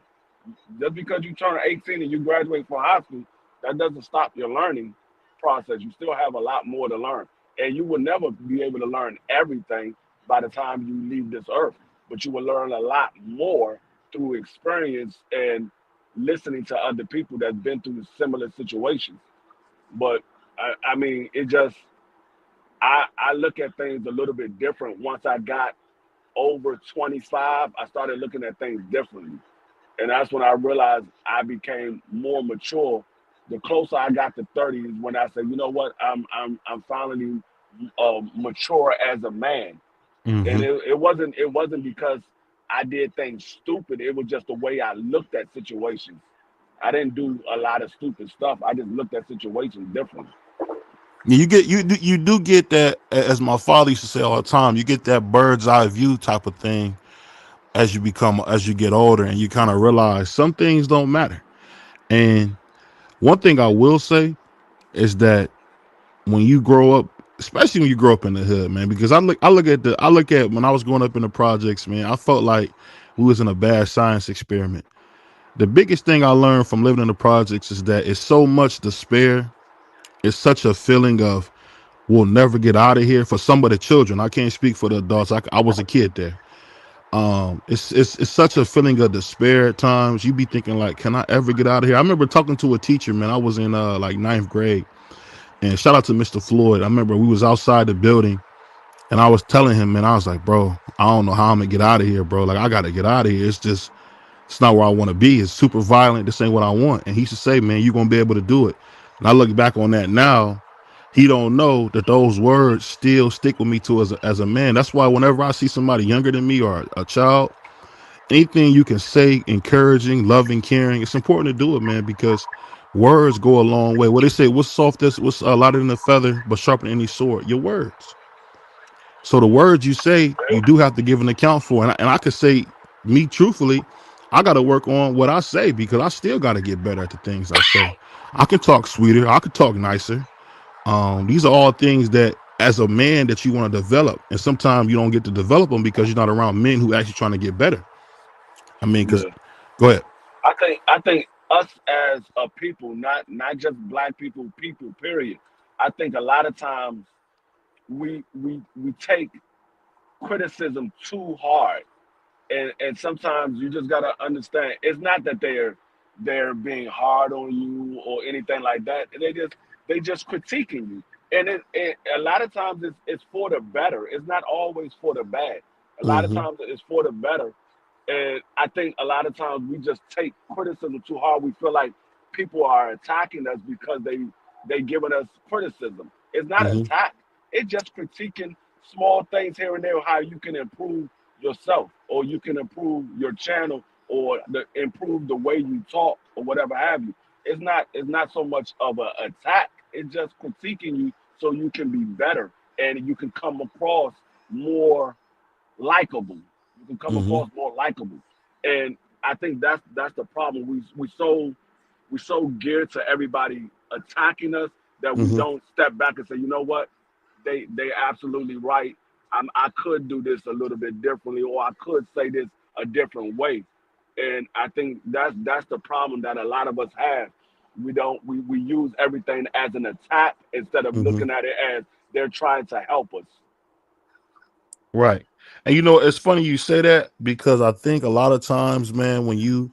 Just because you turn 18 and you graduate from high school, that doesn't stop your learning process. You still have a lot more to learn. And you will never be able to learn everything by the time you leave this earth. But you will learn a lot more through experience and listening to other people that's been through similar situations. But I mean, it just I look at things a little bit different. Once I got over 25, I started looking at things differently, and that's when I realized I became more mature. The closer I got to 30 is when I said, you know what, I'm finally mature as a man, and Mm-hmm. it wasn't because I did things stupid. It was just the way I looked at situations. I didn't do a lot of stupid stuff. I just looked at situations differently. You get you do get that, as my father used to say all the time. You get that bird's eye view type of thing as you get older, and you kind of realize some things don't matter. And one thing I will say is that when you grow up, especially when you grow up in the hood, man, because I look at when I was growing up in the projects, man, I felt like we was in a bad science experiment. The biggest thing I learned from living in the projects is that it's so much despair. It's such a feeling of we'll never get out of here for some of the children. I can't speak for the adults. I was a kid there. It's such a feeling of despair at times. You be thinking like, can I ever get out of here? I remember talking to a teacher, man. I was in like ninth grade, and shout out to Mr. Floyd. I remember we was outside the building, and I was telling him, man, I was like, bro, I don't know how I'm gonna get out of here, bro. Like I gotta get out of here. It's not where I want to be. It's super violent. This ain't what I want. And he used to say, man, you're gonna be able to do it. And I look back on that now. He don't know that those words still stick with me too as a man. That's why whenever I see somebody younger than me or a child, anything you can say, encouraging, loving, caring, it's important to do it, man, because words go a long way. What they say, what's softest, what's lighter than a feather, but sharper than any sword? Your words. So the words you say, you do have to give an account for. And I could say, me truthfully, I got to work on what I say because I still got to get better at the things I say. I can talk sweeter. I could talk nicer. These are all things that, as a man, that you want to develop, and sometimes you don't get to develop them because you're not around men who actually trying to get better. I mean, because Yeah. go ahead. I think us as a people, not just black people, people period. I think a lot of times we take criticism too hard, and sometimes you just gotta understand it's not that they're being hard on you or anything like that. They just critiquing you, and it a lot of times it's for the better. It's not always for the bad. A lot of Mm-hmm. times it's for the better. And I think a lot of times we just take criticism too hard. We feel like people are attacking us because they giving us criticism. It's not Mm-hmm. attack. It's just critiquing small things here and there, how you can improve yourself, or you can improve your channel, or improve the way you talk, or whatever have you. It's not so much of an attack. It's just critiquing you so you can be better and you can come across more likable. You can come Mm-hmm. across more likable, and I think that's the problem. We so geared to everybody attacking us that we Mm-hmm. don't step back and say, you know what, they absolutely right. I could do this a little bit differently, or I could say this a different way. And I think that's the problem that a lot of us have. We use everything as an attack instead of Mm-hmm. looking at it as they're trying to help us. Right. And it's funny you say that because I think a lot of times, man, when you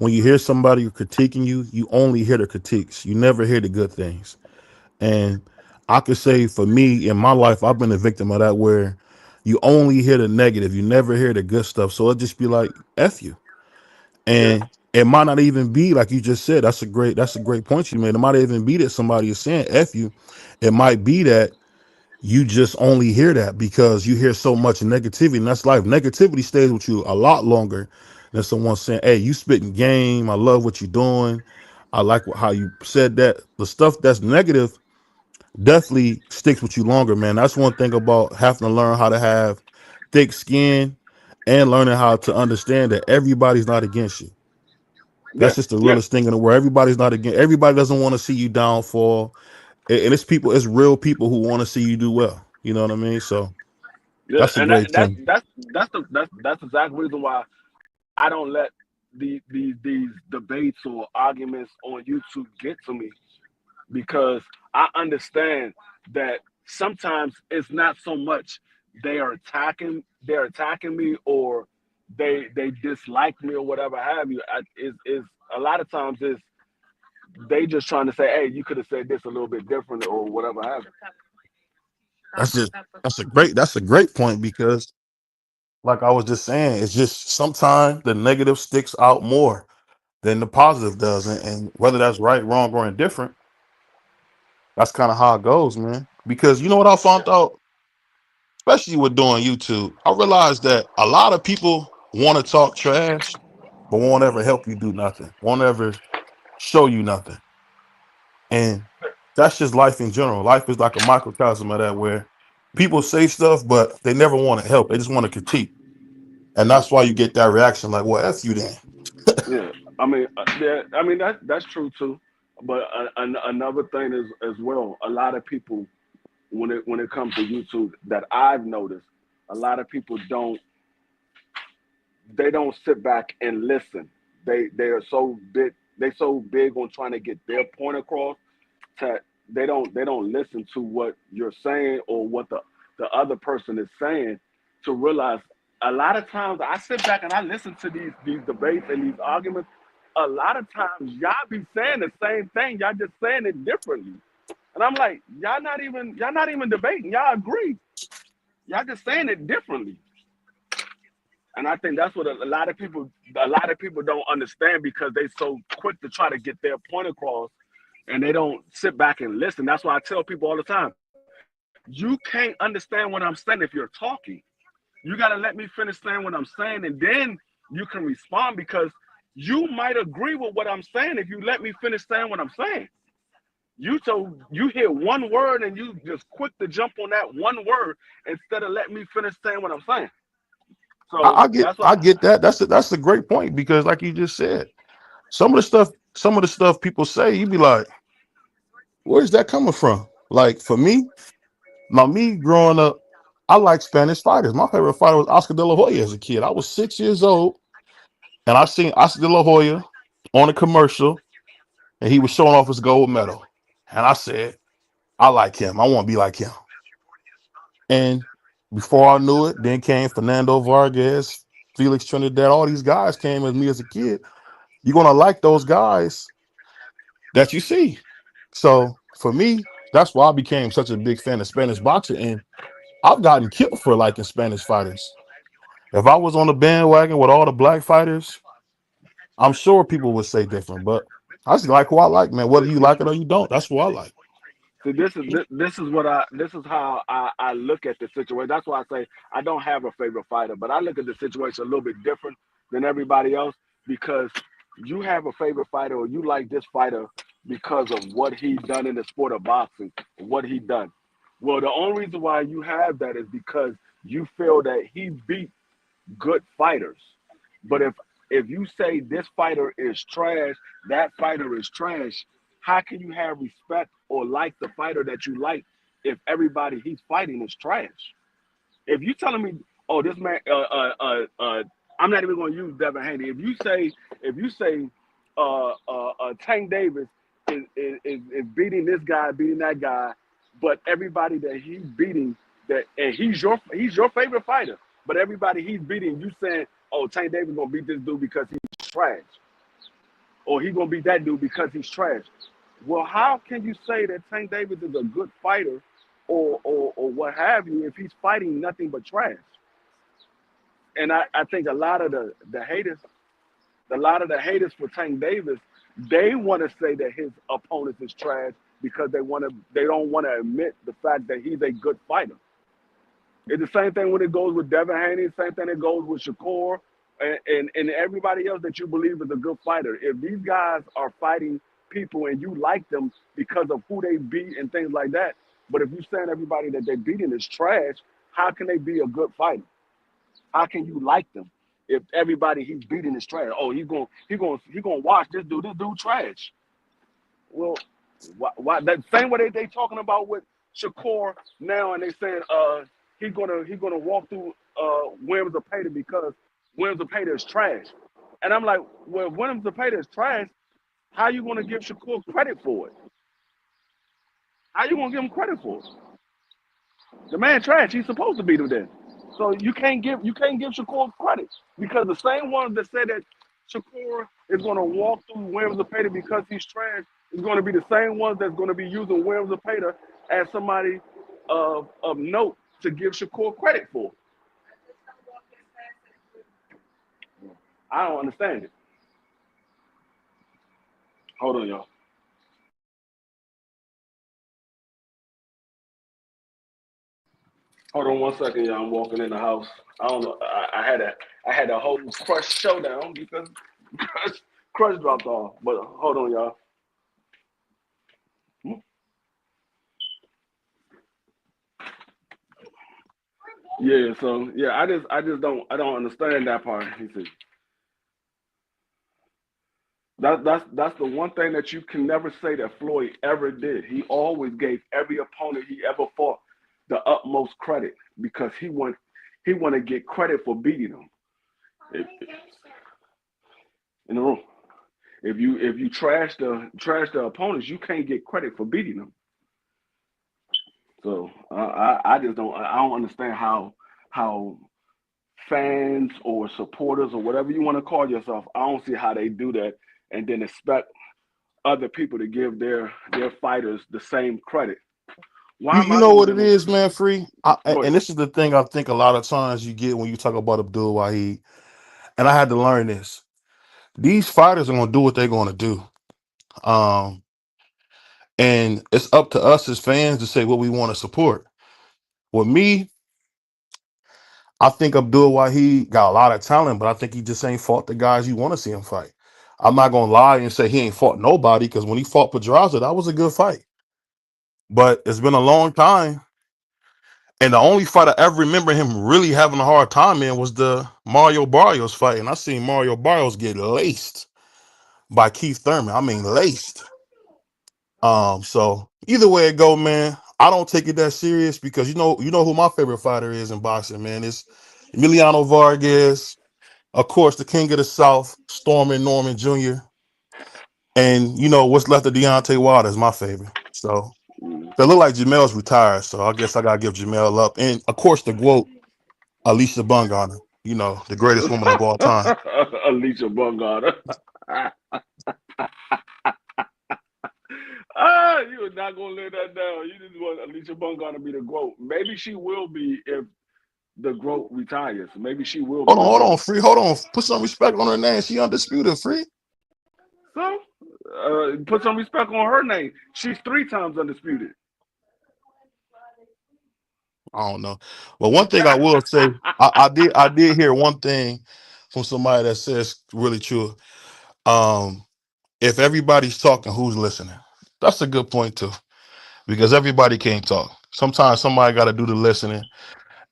hear somebody critiquing you, you only hear the critiques. You never hear the good things. And I could say for me in my life, I've been a victim of that where you only hear the negative. You never hear the good stuff. So it'll just be like, F you. Yeah, And it might not even be like you just said. That's a great point you made. It might even be that somebody is saying F you. It might be that you just only hear that because you hear so much negativity, and that's life. Negativity stays with you a lot longer than someone saying, "Hey, you spitting game. I love what you're doing. I like how you said that." The stuff that's negative definitely sticks with you longer, man. That's one thing about having to learn how to have thick skin and learning how to understand that everybody's not against you. Yeah, That's just the yeah, realest thing in the world. Everybody's not against. Everybody doesn't want to see you downfall, and it's people. It's real people who want to see you do well. You know what I mean? So yeah. that's a And great thing. that's the exact reason why I don't let these debates or arguments on YouTube get to me, because I understand that sometimes it's not so much they're attacking me, or they dislike me or whatever have you. Is a lot of times is they just trying to say, hey, you could have said this a little bit different or whatever have you. That's just that's a great point because, like I was just saying, it's just sometimes the negative sticks out more than the positive does, and whether that's right, wrong, or indifferent, that's kind of how it goes, man. Because you know what I found out, especially with doing YouTube, I realized that a lot of people want to talk trash, but won't ever help you do nothing, won't ever show you nothing. And that's just life in general. Life is like a microcosm of that, where people say stuff, but they never want to help. They just want to critique. And that's why you get that reaction like, well, F you then. Yeah, I mean, yeah, I mean that's true too. But another thing is as well, a lot of people when it comes to YouTube that I've noticed, a lot of people don't sit back and listen. They are so big on trying to get their point across that they don't listen to what you're saying or what the other person is saying, to realize a lot of times I sit back and I listen to these debates and these arguments. A lot of times y'all be saying the same thing, y'all just saying it differently. And I'm like, y'all not even debating, y'all agree. Y'all just saying it differently. And I think that's what a lot of people don't understand, because they so quick to try to get their point across, and they don't sit back and listen. That's why I tell people all the time, you can't understand what I'm saying if you're talking. You got to let me finish saying what I'm saying, and then you can respond, because you might agree with what I'm saying if you let me finish saying what I'm saying. You hear one word and you just quick to jump on that one word instead of letting me finish saying what I'm saying. So I get that's why. I get that. That's a great point because, like you just said, some of the stuff people say, you be like, where's that coming from? Like for me, me growing up, I like Spanish fighters. My favorite fighter was Oscar De La Hoya as a kid. I was 6 years old and I seen Oscar De La Hoya on a commercial and he was showing off his gold medal. And I said, I like him. I want to be like him. And before I knew it, then came Fernando Vargas, Felix Trinidad. All these guys came as me as a kid. You're gonna like those guys that you see. So for me, that's why I became such a big fan of Spanish boxing. And I've gotten killed for liking Spanish fighters. If I was on the bandwagon with all the black fighters, I'm sure people would say different. But I just like who I like, man. Whether you like it or you don't, that's who I like. See, this is how I look at the situation. That's why I say I don't have a favorite fighter, but I look at the situation a little bit different than everybody else, because you have a favorite fighter or you like this fighter because of what he done in the sport of boxing, what he done. Well, the only reason why you have that is because you feel that he beat good fighters. But if you say this fighter is trash, that fighter is trash, how can you have respect or like the fighter that you like if everybody he's fighting is trash? If you telling me, oh, this man, I'm not even going to use Devin Haney. If you say, Tank Davis is beating this guy, beating that guy, but everybody that he's beating, that and he's your favorite fighter, but everybody he's beating, you saying, oh, Tank Davis gonna beat this dude because he's trash, or he gonna beat that dude because he's trash. Well, how can you say that Tank Davis is a good fighter, or what have you, if he's fighting nothing but trash? And I think a lot of the haters for Tank Davis, they want to say that his opponent is trash because they don't want to admit the fact that he's a good fighter. It's the same thing when it goes with Devin Haney, same thing that goes with Shakur. and everybody else that you believe is a good fighter. If these guys are fighting people and you like them because of who they beat and things like that, but if you saying everybody that they beating is trash, how can they be a good fighter? How can you like them if everybody he's beating is trash? Oh, he gonna watch this dude. This dude trash. Well, why that same way they talking about with Shakur now, and they saying he gonna walk through Williams of Pater because Williams of Pater is trash. And I'm like, well, if Williams of Pater is trash, how you gonna give Shakur credit for it? How you gonna give him credit for it? The man trash. He's supposed to beat him then. So you can't give Shakur credit because the same ones that said that Shakur is going to walk through Williams of Pater because he's trash is going to be the same ones that's going to be using Williams of Pater as somebody of note to give Shakur credit for. I don't understand it. Hold on, y'all. Hold on 1 second, y'all. I'm walking in the house. I don't know. I had a whole Crush showdown because Crush dropped off. But hold on, y'all. Yeah. So yeah, I just don't understand that part. He said that's the one thing that you can never say that Floyd ever did. He always gave every opponent he ever fought the utmost credit because he want to get credit for beating them. If, in the room. If you trash the opponents, you can't get credit for beating them. So I just don't understand how fans or supporters or whatever you want to call yourself. I don't see how they do that and then expect other people to give their fighters the same credit. Why am You I know gonna what give it them? is, man, Free? Go And ahead. this is the thing I think a lot of times you get when you talk about Abdul Wahid. And I had to learn this. These fighters are going to do what they're going to do. Um, and it's up to us as fans to say what we want to support. With me, I think Abdul Wahid got a lot of talent, but I think he just ain't fought the guys you want to see him fight. I'm not going to lie and say he ain't fought nobody because when he fought Pedraza, that was a good fight. But it's been a long time. And the only fight I ever remember him really having a hard time in was the Mario Barrios fight. And I seen Mario Barrios get laced by Keith Thurman. I mean, laced. So either way it go, man, I don't take it that serious because you know who my favorite fighter is in boxing, man. It's Emiliano Vargas, of course, the King of the South, Stormin Norman Jr., and you know what's left of Deontay Wilder is my favorite. So Mm. it look like Jamel's retired, so I guess I gotta give Jamel up. And of course, the GOAT, Alicia Bungana, you know, the greatest woman of all time. Alicia Bungard. You are not gonna let that down. You just want Alicia Bungard to be the GOAT. Maybe she will be if the GOAT retires. Maybe she will be the Hold on, GOAT. Free. Hold on. Put some respect on her name. She undisputed, Free. So, put some respect on her name. She's 3 times undisputed. I don't know. But one thing I will say, I did hear one thing from somebody that says really true. Um, if everybody's talking, who's listening? That's a good point too. Because everybody can't talk. Sometimes somebody got to do the listening,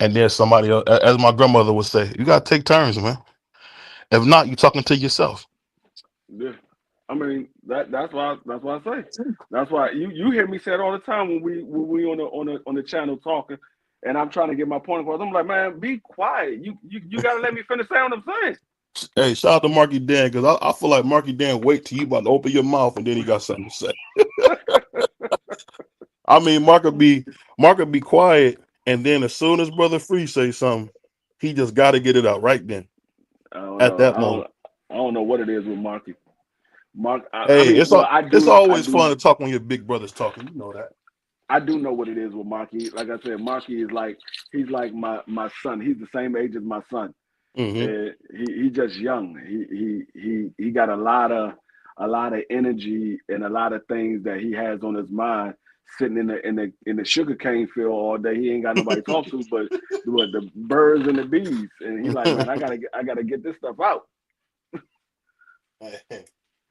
and then somebody else, as my grandmother would say, you got to take turns, man. If not, you talking to yourself. Yeah. I mean that's why I say. That's why you hear me say it all the time when we on the channel talking, and I'm trying to get my point across. I'm like, man, be quiet. You gotta let me finish saying what I'm saying. Hey, shout out to Marky Dan because I feel like Marky Dan wait till you about to open your mouth and then he got something to say. I mean, Mark will be quiet, and then as soon as Brother Free say something, he just got to get it out right then I don't at know. that I don't moment. I don't know what it is with Marky. Mark, I Hey, mean, it's well, all I it's do, I always fun do, to talk when your big brother's talking. You know that. I do know what it is with Marky. Like I said, Marky is like he's like my son. He's the same age as my son. Hmm. He just young. He got a lot of energy and a lot of things that he has on his mind. sitting in the sugarcane field all day. He ain't got nobody to talk to but the birds and the bees. And he like, man, I gotta get this stuff out.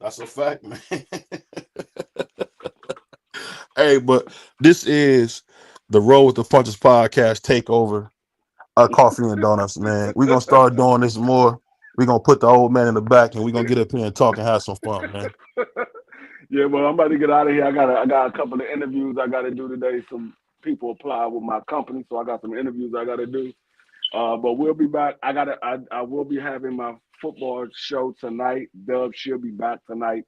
That's a fact, man. Hey, but this is the Roll with the Punches podcast takeover. Coffee and donuts, man. We're gonna start doing this more. We're gonna put the old man in the back and we're gonna get up here and talk and have some fun, man. Yeah, well, I'm about to get out of here. I got a couple of interviews I got to do today. Some people apply with my company, so I got some interviews I got to do. But we'll be back. I will be having my football show tonight. Dub should be back tonight.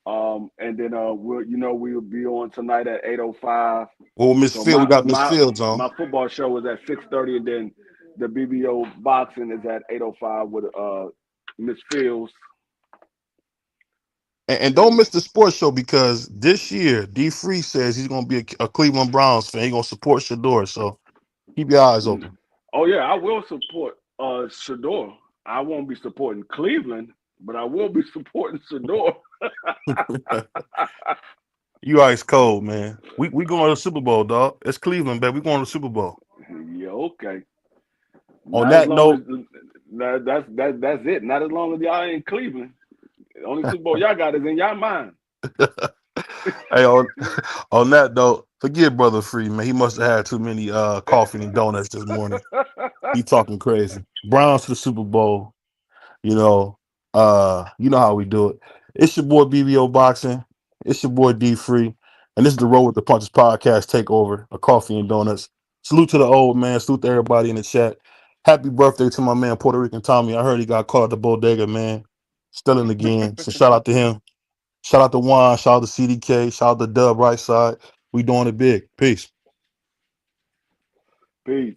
And then we'll be on tonight at 8:05. Well, Miss So Field, we my got Miss my Fields on. my football show is at 6:30, and then the BBO boxing is at 8:05 with Miss Fields. And don't miss the sports show because this year D Free says he's gonna be a Cleveland Browns fan. He's gonna support Shador. So keep your eyes open. Oh yeah, I will support Shador. I won't be supporting Cleveland, but I will be supporting Shador. You ice cold, man. We going to the Super Bowl, dog. It's Cleveland, baby. We going to the Super Bowl. Yeah, okay. On Not as that long note, as that's it. Not as long as y'all in Cleveland. The only Super Bowl y'all got is in y'all mind. hey, on that note, forget Brother Free, man. He must have had too many coffee and donuts this morning. He talking crazy. Browns to the Super Bowl. You know how we do it. It's your boy BBO Boxing. It's your boy D Free. And this is the Roll with the Punches podcast takeover of Coffee and Donuts. Salute to the old man. Salute to everybody in the chat. Happy birthday to my man Puerto Rican Tommy. I heard he got caught at the bodega, man. Still in again. So shout out to him. Shout out to Juan. Shout out to CDK. Shout out to Dub Right Side. We doing it big. Peace. Peace.